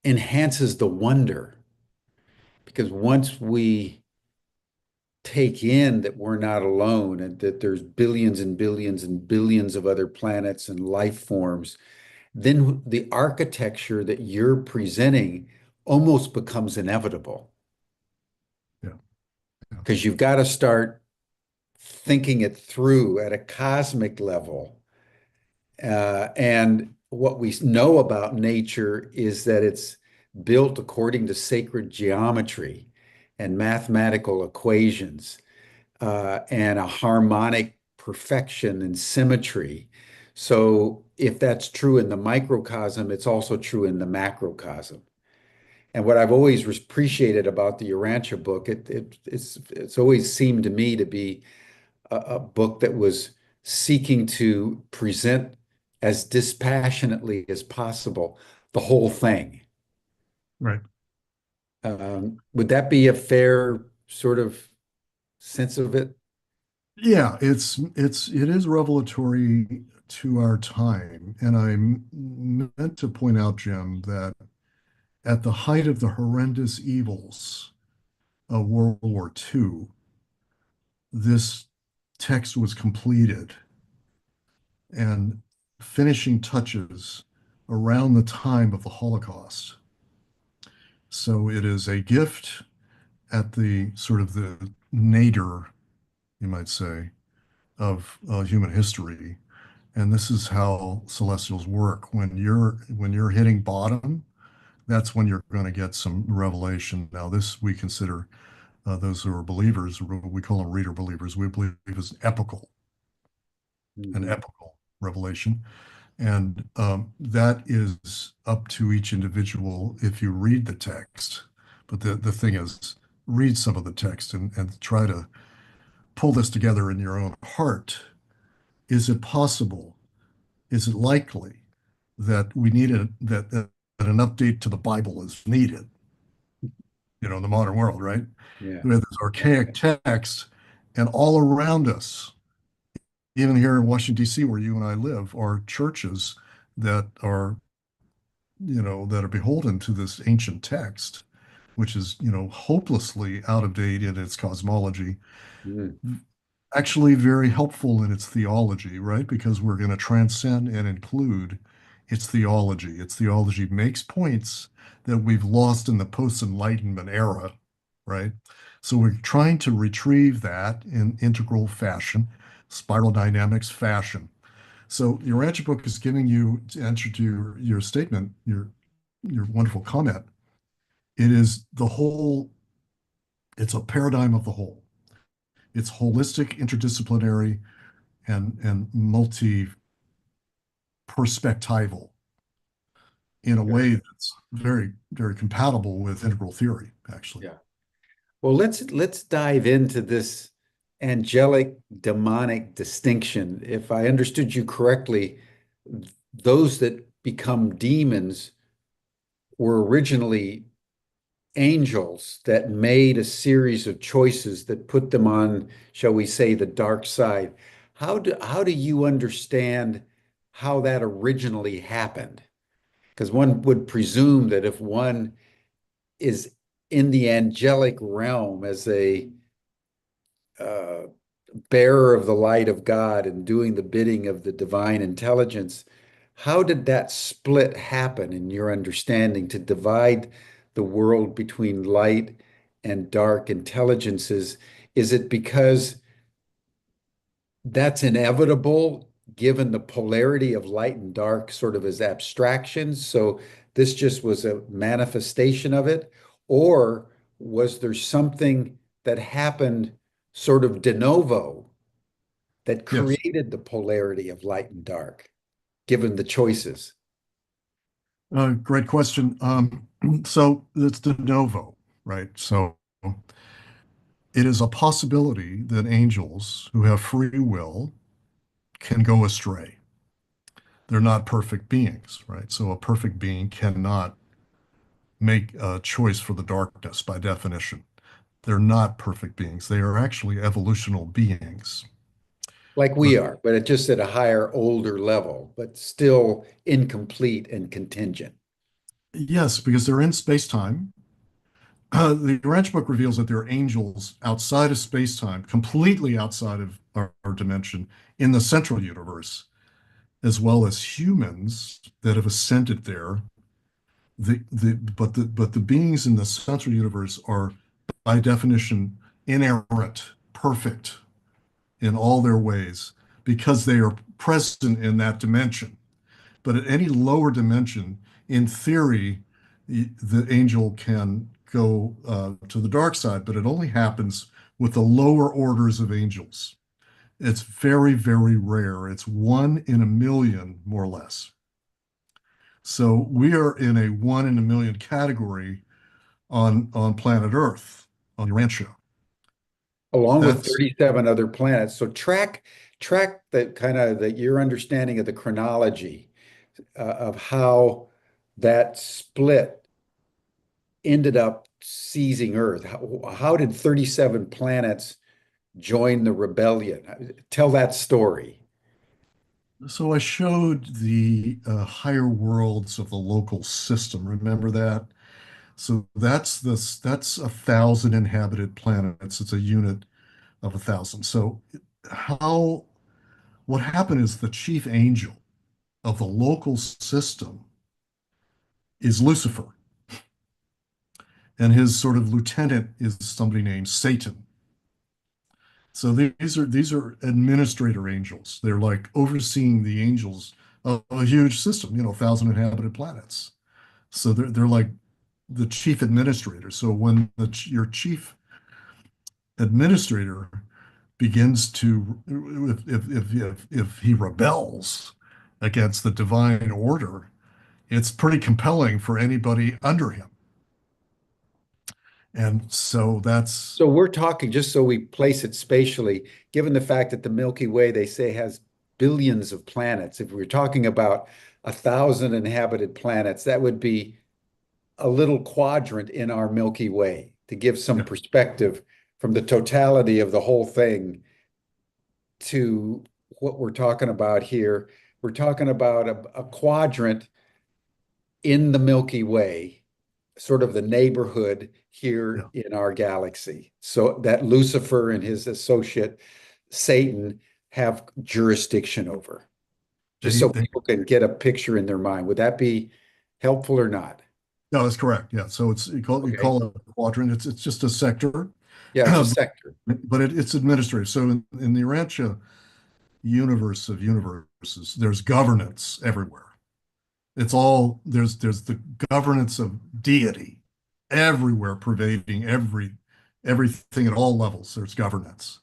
enhances the wonder. Because once we take in that we're not alone and that there's billions and billions and billions of other planets and life forms, then the architecture that you're presenting almost becomes inevitable Yeah. Yeah. because you've got to start thinking it through at a cosmic level. And what we know about nature is that it's built according to sacred geometry and mathematical equations and a harmonic perfection and symmetry. So if that's true in the microcosm, it's also true in the macrocosm. And what I've always appreciated about the Urantia book, it's always seemed to me to be a book that was seeking to present as dispassionately as possible the whole thing. Right. Would that be a fair sort of sense of it? Yeah, it is revelatory to our time. And I meant to point out, Jim, that at the height of the horrendous evils of World War II, this text was completed and finishing touches around the time of the Holocaust. So it is a gift at the sort of the nadir, you might say, of human history. And this is how celestials work. When you're hitting bottom, that's when you're going to get some revelation. Now, this we consider those who are believers, we call them reader believers, we believe is an Mhm. epical revelation. And that is up to each individual if you read the text. But the thing is, read some of the text and try to pull this together in your own heart. Is it possible? Is it likely that we need that an update to the Bible is needed, in the modern world, right? Yeah. We have this archaic text, and all around us, even here in Washington, D.C., where you and I live, are churches that are, that are beholden to this ancient text, which is, hopelessly out of date in its cosmology, Mm. actually very helpful in its theology, right? Because we're going to transcend and include its theology. Its theology makes points that we've lost in the post-Enlightenment era, right? So we're trying to retrieve that in integral fashion, spiral dynamics fashion. So your Rancher book is giving you, to answer to your statement, your wonderful comment. It is the whole, it's a paradigm of the whole. It's holistic, interdisciplinary, and multi-perspectival in a Very way good. that's very, very compatible with integral theory, actually. Yeah. Well, let's dive into this angelic demonic distinction. If I understood you correctly, those that become demons were originally angels that made a series of choices that put them on, shall we say, the dark side. How do you understand how that originally happened? Because one would presume that if one is in the angelic realm as a uh, bearer of the light of God and doing the bidding of the divine intelligence, how did that split happen in your understanding to divide the world between light and dark intelligences? Is it because that's inevitable given the polarity of light and dark sort of as abstractions? So this just was a manifestation of it? Or was there something that happened sort of de novo that Yes. created the polarity of light and dark, given the choices? Great question. So it's de novo, right? So it is a possibility that angels who have free will can go astray. They're not perfect beings, right? So a perfect being cannot make a choice for the darkness by definition. They're not perfect beings. They are actually evolutional beings. Like we But are, but it just at a higher, older level, but still incomplete and contingent. yes, because they're in space-time. The Ranch book reveals that there are angels outside of space-time, completely outside of our dimension, in the central universe, as well as humans that have ascended there. But the beings in the central universe are, by definition, inerrant, perfect in all their ways, because they are present in that dimension. But at any lower dimension, in theory, the angel can go to the dark side, but it only happens with the lower orders of angels. It's very, very rare. It's one in a million, more or less. So we are in a one in a million category on planet Earth, on Urantia. Along with That's 37 other planets. So track the kind of your understanding of the chronology of how that split ended up seizing Earth. How did 37 planets join the rebellion? Tell that story. so I showed the higher worlds of the local system. Remember that? So that's 1,000 inhabited planets. It's a unit of 1,000. So how what happened is the chief angel of the local system is Lucifer, and his sort of lieutenant is somebody named Satan. So these are administrator angels. They're like overseeing the angels of a huge system, 1,000 inhabited planets. So they're like the chief administrator. So when your chief administrator begins to, if he rebels against the divine order, it's pretty compelling for anybody under him. And so that's, So we're talking, just so we place it spatially, given the fact that the Milky Way, they say, has billions of planets. If we're talking about 1,000 inhabited planets, that would be a little quadrant in our Milky Way to give some yeah, perspective from the totality of the whole thing to what we're talking about here. We're talking about a quadrant in the Milky Way, sort of the neighborhood here yeah. in our galaxy. So that Lucifer and his associate Satan have jurisdiction over, just so They people can get a picture in their mind. Would that be helpful or not? no, that's correct. Yeah. So it's you Okay. call it a quadrant. It's just a sector, Yeah, it's a sector. but it's administrative. So in the Urantia universe of universes, there's governance everywhere. It's all there's the governance of deity everywhere, pervading everything at all levels. There's governance.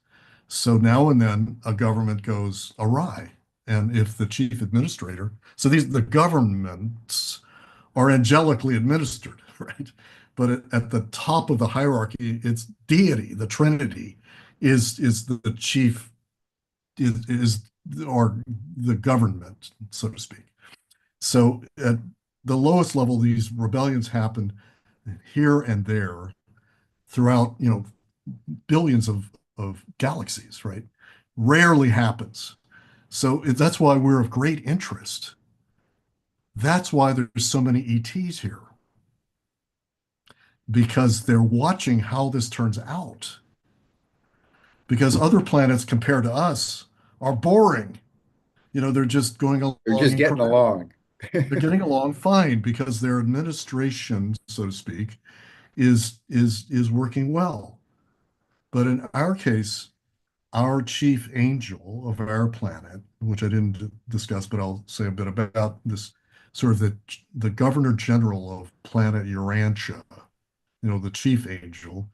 So now and then a government goes awry. And if the chief administrator, so the governments are angelically administered, right? But at the top of the hierarchy, it's deity, the Trinity, is the chief, is or the government, so to speak. So at the lowest level, these rebellions happen here and there throughout, billions of galaxies, right? Rarely happens. So that's why we're of great interest. That's why there's so many ETs here, because they're watching how this turns out. Because other planets compared to us are boring. They're just going They're along just getting incrementally. along. They're getting along fine because their administration, so to speak, is working well. But in our case, our chief angel of our planet, which I didn't discuss, but I'll say a bit about this, sort of the governor general of planet Urantia, the chief angel,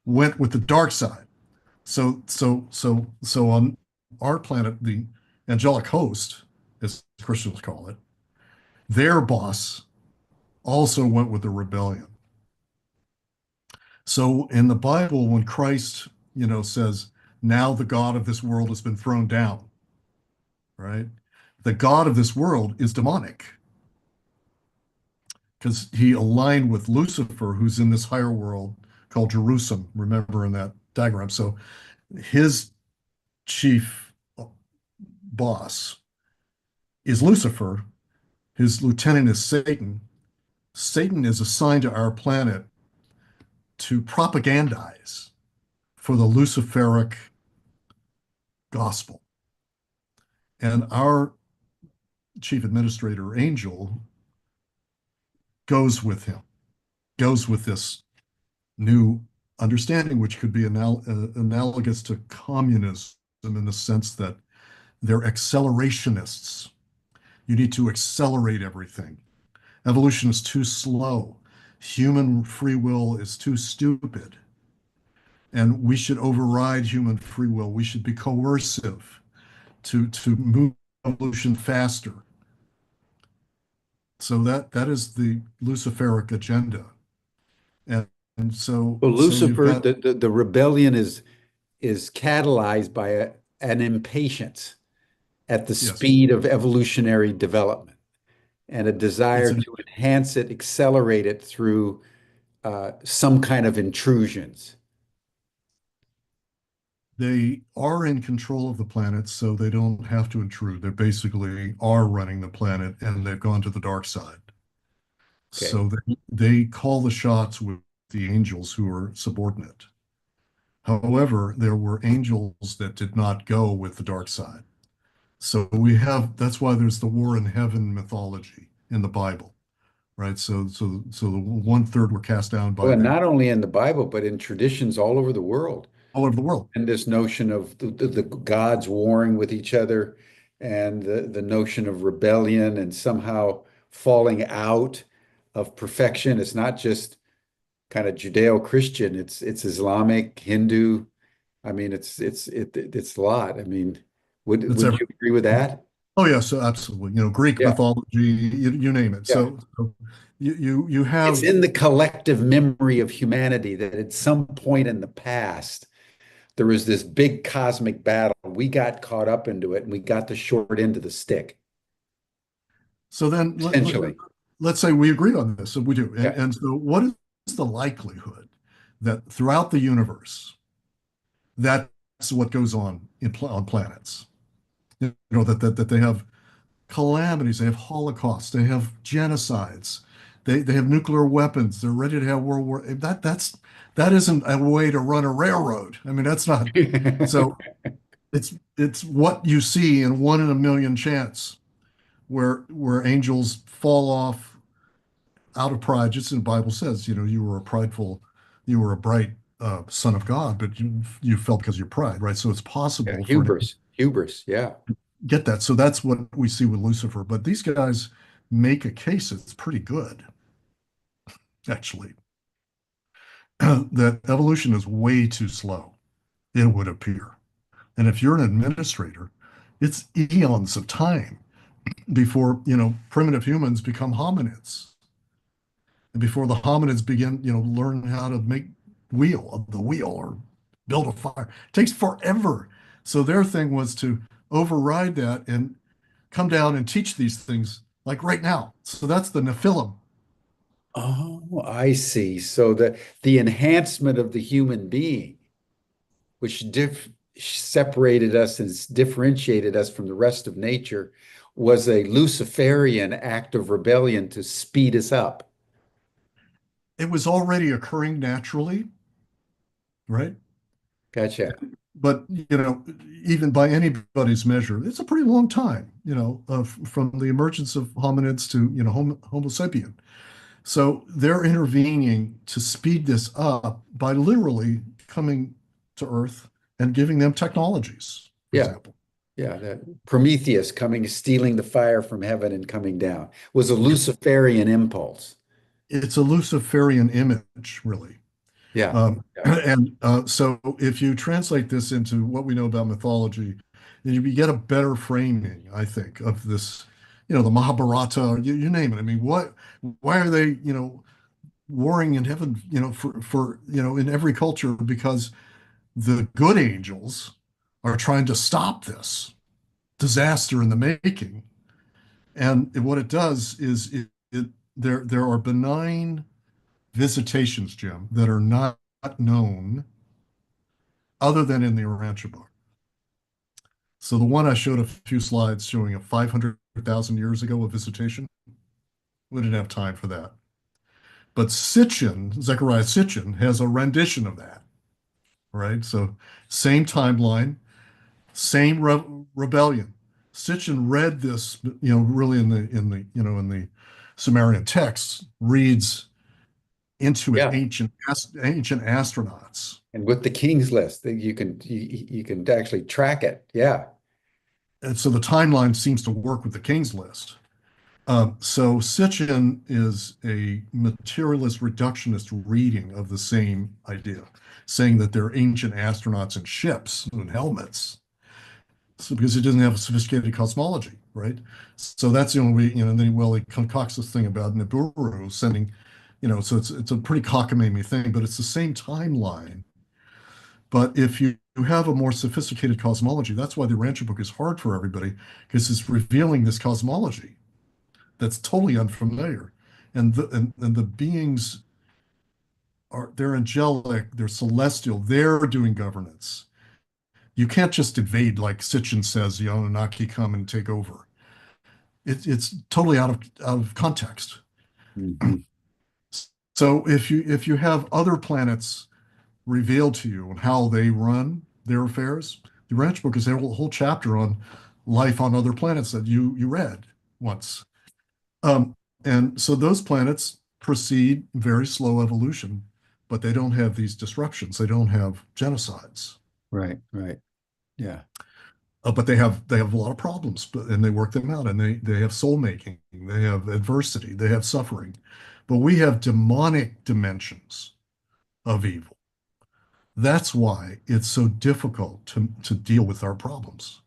went with the dark side. So on our planet, the angelic host, as Christians call it, their boss also went with the rebellion. So in the Bible, when Christ, says, now the God of this world has been thrown down, right? The God of this world is demonic because he aligned with Lucifer, who's in this higher world called Jerusalem, remember in that diagram. So his chief boss is Lucifer, his lieutenant is Satan. Satan is assigned to our planet to propagandize for the Luciferic gospel. And our chief administrator, Angel, goes with him, goes with this new understanding, which could be analogous to communism in the sense that they're accelerationists. You need to accelerate everything. Evolution is too slow. Human free will is too stupid. And we should override human free will. We should be coercive to move evolution faster. So that is the Luciferic agenda. And, and So so you've Lucifer, got, the rebellion is catalyzed by an impatience at the yes, speed of evolutionary development and a it's desire an, to enhance it, accelerate it through some kind of intrusions. they are in control of the planet, so they don't have to intrude. They basically are running the planet and they've gone to the dark side. Okay. So they call the shots with the angels who are subordinate. However, there were angels that did not go with the dark side. So that's why there's the war in heaven mythology in the Bible, right? So the one third were cast down Well, by and the not only in the Bible, but in traditions all over the world. all over the world. And this notion of the gods warring with each other and the notion of rebellion and somehow falling out of perfection. It's not just kind of Judeo-Christian, it's Islamic, Hindu. I mean, it's a lot. I mean, It's would you agree with that? Oh yes, absolutely. Greek Yeah. mythology, you name it. Yeah. So you It's have in the collective memory of humanity that at some point in the past, there was this big cosmic battle. We got caught up into it and we got the short end of the stick, so then essentially. let's say we agree on this, so we do. Yeah. And so what is the likelihood that throughout the universe, that's what goes on on planets? That they have calamities, they have holocausts, they have genocides, they have nuclear weapons, they're ready to have World War. That isn't a way to run a railroad. I mean, that's not. So it's what you see in 1 in a million chance where angels fall off out of pride. Just in the Bible says, you were a bright son of God, but you fell because of your pride, right? So it's Yeah, possible for hubris, hubris. Yeah. get that. So that's what we see with Lucifer. But these guys make a case that's pretty good, actually, that evolution is way too slow, it would appear. And if you're an administrator, it's eons of time before, primitive humans become hominids. And before the hominids begin, learn how to make the wheel or build a fire. It takes forever. So their thing was to override that and come down and teach these things like right now. So that's the Nephilim. Oh, I see. So the enhancement of the human being, which separated us and differentiated us from the rest of nature, was a Luciferian act of rebellion to speed us up. It was already occurring naturally, right? Gotcha. But, even by anybody's measure, it's a pretty long time, from the emergence of hominids to, Homo sapien. So they're intervening to speed this up by literally coming to Earth and giving them technologies, for Yeah. example. Yeah. That Prometheus coming, stealing the fire from heaven and coming down was a Luciferian impulse. It's a Luciferian image, really. Yeah. Yeah. And so if you translate this into what we know about mythology, then you get a better framing, I think, of this, the Mahabharata, you name it. I mean, why are they, warring in heaven, for, in every culture? Because the good angels are trying to stop this disaster in the making. And what it does is there are benign visitations, Jim, that are not known other than in the Urantia book. So the one I showed a few slides showing a 500,000 years ago a visitation, we didn't have time for that. But Zechariah Sitchin, has a rendition of that, right? So same timeline, same rebellion. Sitchin read this, really in the Sumerian texts, reads into it Yeah. ancient astronauts. And with the King's List, you can actually track it. Yeah. And so the timeline seems to work with the King's List. So Sitchin is a materialist reductionist reading of the same idea, saying that they're ancient astronauts in ships and helmets. So because he doesn't have a sophisticated cosmology, right? So that's the only way, and then he concocts this thing about Nibiru sending, so it's a pretty cockamamie thing, but it's the same timeline. But if you have a more sophisticated cosmology, that's why the Rancher book is hard for everybody, because it's revealing this cosmology that's totally unfamiliar. And the beings they're angelic, they're celestial, they're doing governance. You can't just invade like Sitchin says, the Anunnaki come and take over. It's totally out of context. Mhm. So if you have other planets revealed to you and how they run their affairs, the Ranch book is a whole chapter on life on other planets that you read once. And so those planets proceed very slow evolution, but they don't have these disruptions. They don't have genocides. Right. Right. Yeah. But they have a lot of problems, and they work them out, and they have soul making, they have adversity, they have suffering. But we have demonic dimensions of evil. That's why it's so difficult to deal with our problems.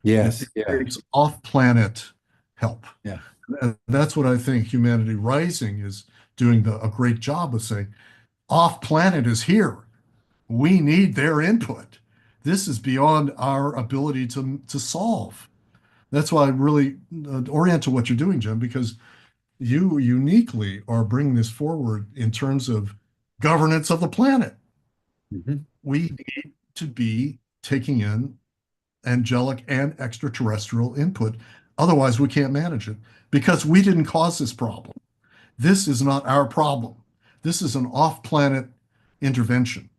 It Yes, yeah, takes off-planet help. yeah. And that's what I think Humanity Rising is doing a great job of saying, off-planet is here. We need their input. This is beyond our ability to solve. That's why I really orient to what you're doing, Jim, because you uniquely are bringing this forward in terms of governance of the planet. Mhm. We need to be taking in angelic and extraterrestrial input. Otherwise, we can't manage it because we didn't cause this problem. This is not our problem. This is an off-planet intervention.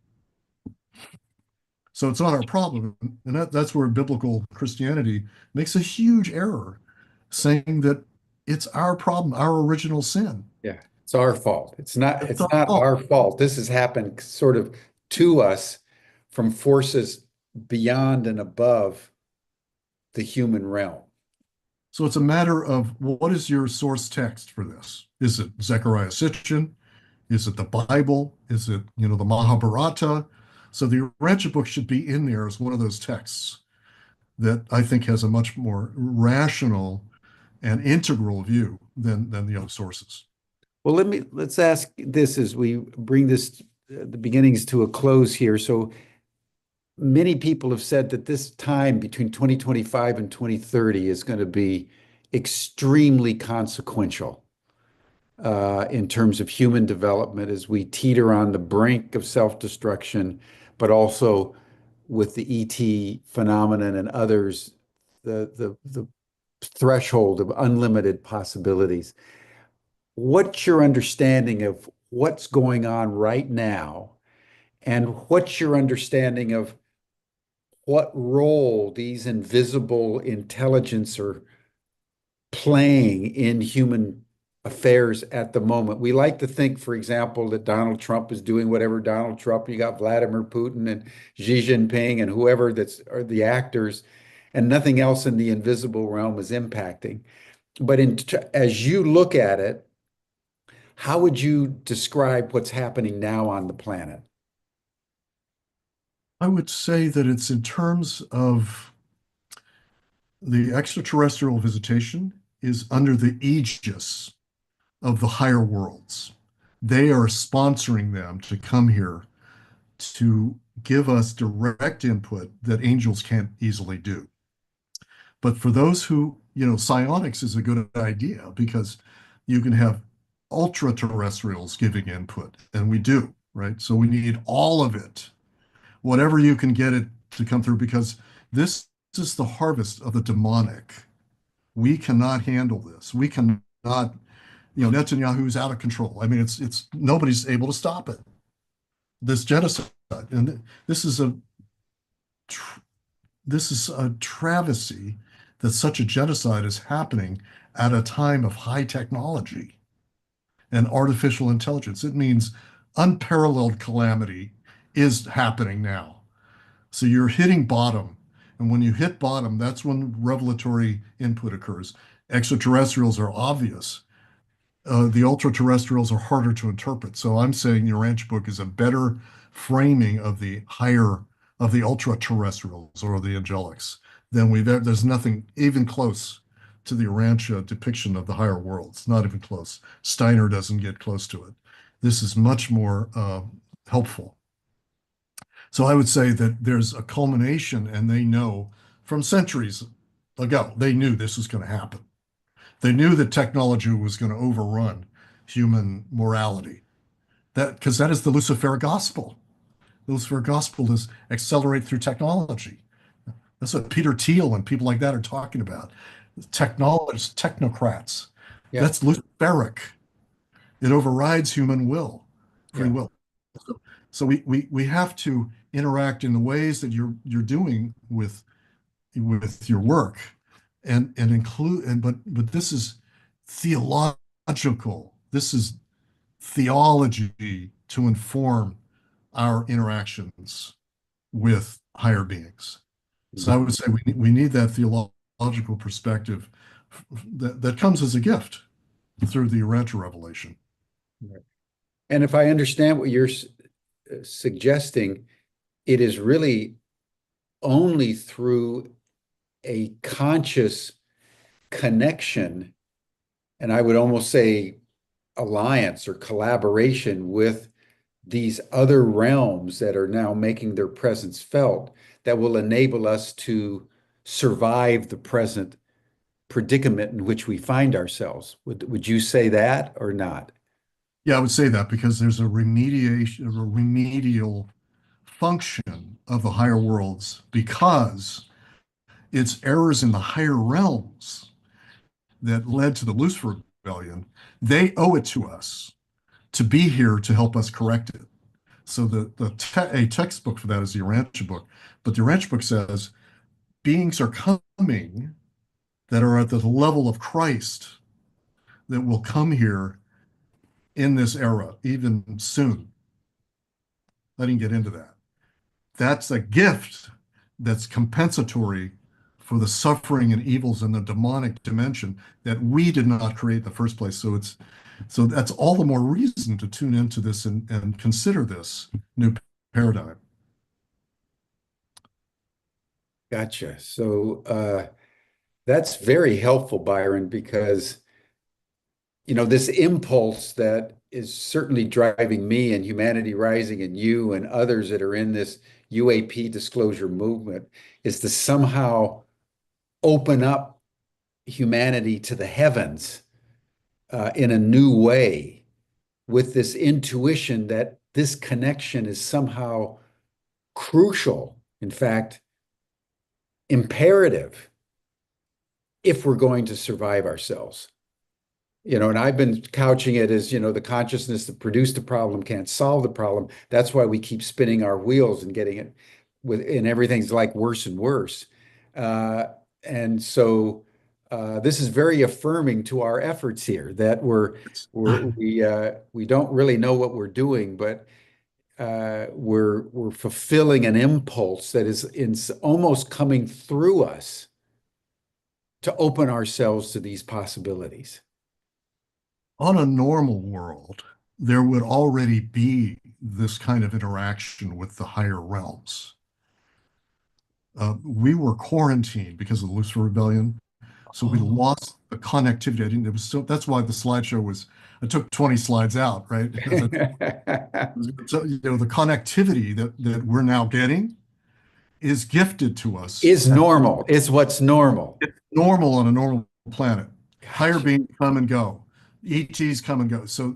So it's not our problem. And that's where biblical Christianity makes a huge error, saying that it's our problem, our original sin. Yeah, it's our fault. It's not, It's it's our not fault. our fault. This has happened sort of to us from forces beyond and above the human realm. So it's a matter of what is your source text for this? Is it Zechariah Sitchin? Is it the Bible? Is it, the Mahabharata? So the Urantia book should be in there as one of those texts that I think has a much more rational and integral view than the other sources. Well, let's ask this as we bring this the beginnings to a close here. So many people have said that this time between 2025 and 2030 is going to be extremely consequential in terms of human development as we teeter on the brink of self-destruction, but also with the ET phenomenon and others, the threshold of unlimited possibilities. What's your understanding of what's going on right now, and what's your understanding of what role these invisible intelligence are playing in human affairs at the moment? We like to think, for example, that Donald Trump is doing whatever Donald Trump, you got Vladimir Putin and Xi Jinping and whoever that's are the actors, and nothing else in the invisible realm is impacting. But as you look at it, how would you describe what's happening now on the planet? I would say that it's in terms of the extraterrestrial visitation is under the aegis of the higher worlds. They are sponsoring them to come here to give us direct input that angels can't easily do. But for those who, psionics is a good idea because you can have ultra terrestrials giving input, and we do, right? So we need all of it, whatever you can get it to come through, because this is the harvest of the demonic. We cannot handle this. We cannot, Netanyahu's out of control. I mean, it's nobody's able to stop it. This genocide, and tr- this is a travesty that such a genocide is happening at a time of high technology and artificial intelligence. It means unparalleled calamity is happening now. So you're hitting bottom. And when you hit bottom, that's when revelatory input occurs. Extraterrestrials are obvious. The ultra terrestrials are harder to interpret. So I'm saying your ranch book is a better framing of the ultra terrestrials or the angelics than there's nothing even close to the Urantia depiction of the higher worlds. Not even close. Steiner doesn't get close to it. This is much more helpful. So I would say that there's a culmination, and they know from centuries ago, they knew this was going to happen. They knew that technology was going to overrun human morality. Because that is the Luciferic gospel. The Luciferic gospel is accelerate through technology. That's what Peter Thiel and people like that are talking about. Technologists, technocrats. Yeah, That's Luciferic. It overrides human will, free yeah. will. So we have to interact in the ways that you're doing with your work and include but this is theological. This is theology to inform our interactions with higher beings. So I would say we need that theological perspective that comes as a gift through the Urantia revelation. And if I understand what you're suggesting it is really only through a conscious connection, and I would almost say alliance or collaboration with these other realms that are now making their presence felt, that will enable us to survive the present predicament in which we find ourselves. Would you say that or not? Yeah, I would say that because there's a remedial function of the higher worlds because it's errors in the higher realms that led to the Lucifer rebellion. They owe it to us to be here to help us correct it. So a textbook for that is the Urantia book. But the Urantia book says beings are coming that are at the level of Christ that will come here in this era, even soon. I didn't get into that. That's a gift that's compensatory for the suffering and evils in the demonic dimension that we did not create in the first place. So that's all the more reason to tune into this and consider this new paradigm. Gotcha. So that's very helpful, Byron, because this impulse that is certainly driving me and Humanity Rising and you and others that are in this UAP disclosure movement is to somehow open up humanity to the heavens in a new way, with this intuition that this connection is somehow crucial, in fact, imperative, if we're going to survive ourselves. And I've been couching it as, the consciousness that produced the problem can't solve the problem. That's why we keep spinning our wheels and getting it and everything's like worse and worse. And so this is very affirming to our efforts here, that we don't really know what we're doing, but we're fulfilling an impulse that is almost coming through us to open ourselves to these possibilities. On a normal world, there would already be this kind of interaction with the higher realms. We were quarantined because of the Lucifer Rebellion, so we lost the connectivity. That's why the slideshow was. I took 20 slides out, right? So the connectivity that we're now getting is gifted to us. Is normal. Is what's normal. It's normal on a normal planet. Gotcha. Higher beings come and go. ETs come and go. So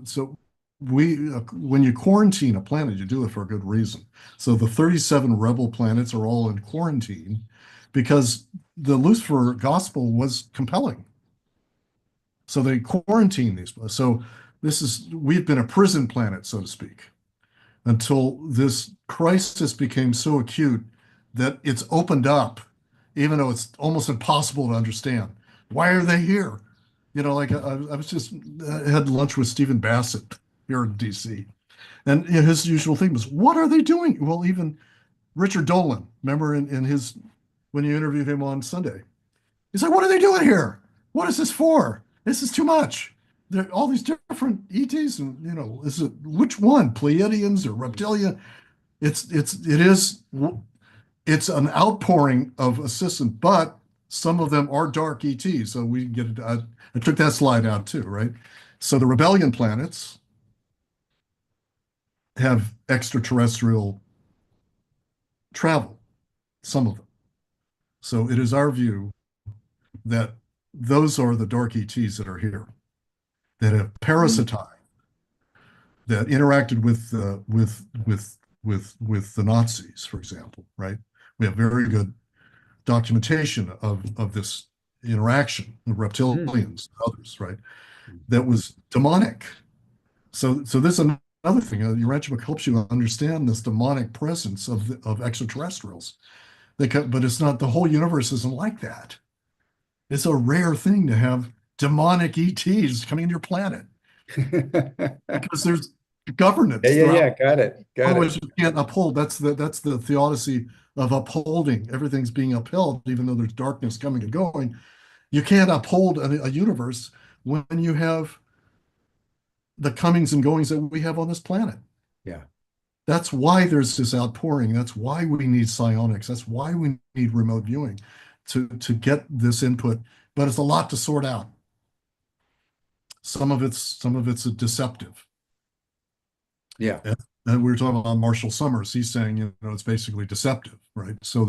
when you quarantine a planet, you do it for a good reason. So the 37 rebel planets are all in quarantine because the Lucifer gospel was compelling. So they quarantine these. So we've been a prison planet, so to speak, until this crisis became so acute that it's opened up, even though it's almost impossible to understand. Why are they here? Like I was just had lunch with Stephen Bassett here in DC, and his usual thing was, "What are they doing?" Well, even Richard Dolan, remember in his when you interviewed him on Sunday, he's like, "What are they doing here? What is this for? This is too much. There are all these different ETs, and is it which one, Pleiadians or reptilian?" It's an outpouring of assistance, but some of them are dark ETs, so we get it. I took that slide out too, right? So the rebellion planets have extraterrestrial travel, some of them. So it is our view that those are the dark ETs that are here, that have parasitized, that interacted with the Nazis, for example, right? We have very good documentation of this interaction of reptilians and others, right? That was demonic. So this is another thing. Urantia book helps you understand this demonic presence of extraterrestrials. But it's not, the whole universe isn't like that. It's a rare thing to have demonic ETs coming into your planet because there's governance. Yeah. Got it. Otherwise, you can't uphold. That's the theodicy of upholding. Everything's being upheld, even though there's darkness coming and going. You can't uphold a universe when you have the comings and goings that we have on this planet. Yeah. That's why there's this outpouring. That's why we need psionics. That's why we need remote viewing to get this input. But it's a lot to sort out. Some of it's deceptive. Yeah. And we were talking about Marshall Summers. He's saying, it's basically deceptive, right? So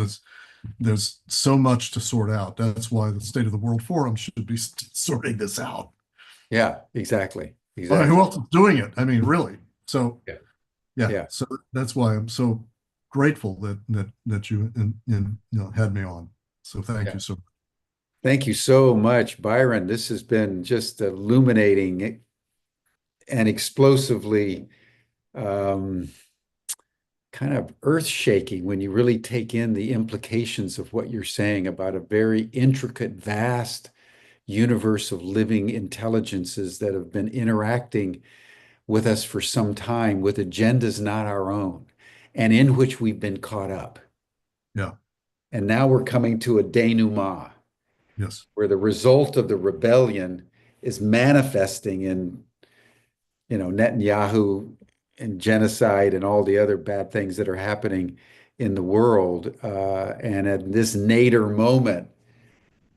there's so much to sort out. That's why the State of the World Forum should be sorting this out. Yeah, exactly. I mean, Exactly. who else is doing it? I mean, really. So Yeah. yeah. Yeah. So that's why I'm so grateful that you had me on. So thank Yeah. you so much. Thank you so much, Byron. This has been just illuminating and explosively um, kind of earth-shaking when you really take in the implications of what you're saying about a very intricate, vast universe of living intelligences that have been interacting with us for some time with agendas not our own, and in which we've been caught up. Yeah. And now we're coming to a denouement Yes. where the result of the rebellion is manifesting in, Netanyahu and genocide and all the other bad things that are happening in the world. And at this nadir moment,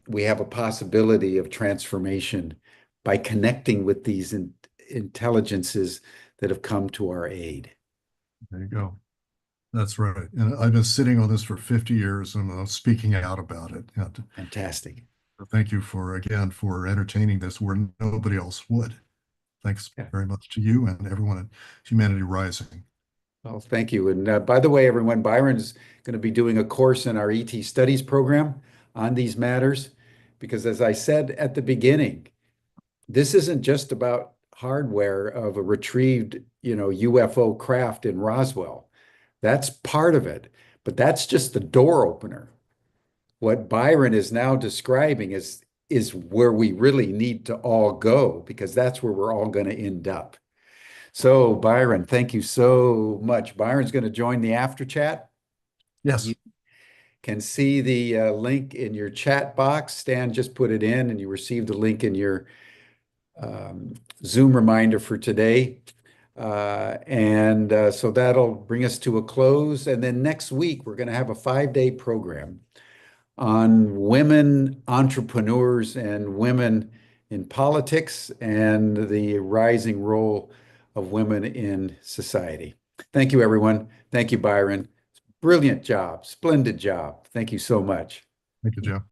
we have a possibility of transformation by connecting with these intelligences that have come to our aid. There you go. That's right. And I've been sitting on this for 50 years and speaking out about it. Yeah. Fantastic. Thank you again for entertaining this where nobody else would. Thanks Yeah. very much to you and everyone at Humanity Rising. Well, thank you. And by the way, everyone, Byron's going to be doing a course in our ET Studies program on these matters, because as I said at the beginning, this isn't just about hardware of a retrieved, UFO craft in Roswell. That's part of it, but that's just the door opener. What Byron is now describing is where we really need to all go, because that's where we're all going to end up. So, Byron, thank you so much. Byron's going to join the after chat. Yes. You can see the link in your chat box. Stan just put it in, and you received the link in your Zoom reminder for today. So that'll bring us to a close. And then next week, we're going to have a 5-day program on women entrepreneurs and women in politics and the rising role of women in society. Thank you, everyone. Thank you, Byron. Brilliant job. Splendid job. Thank you so much. Thank you, Jim.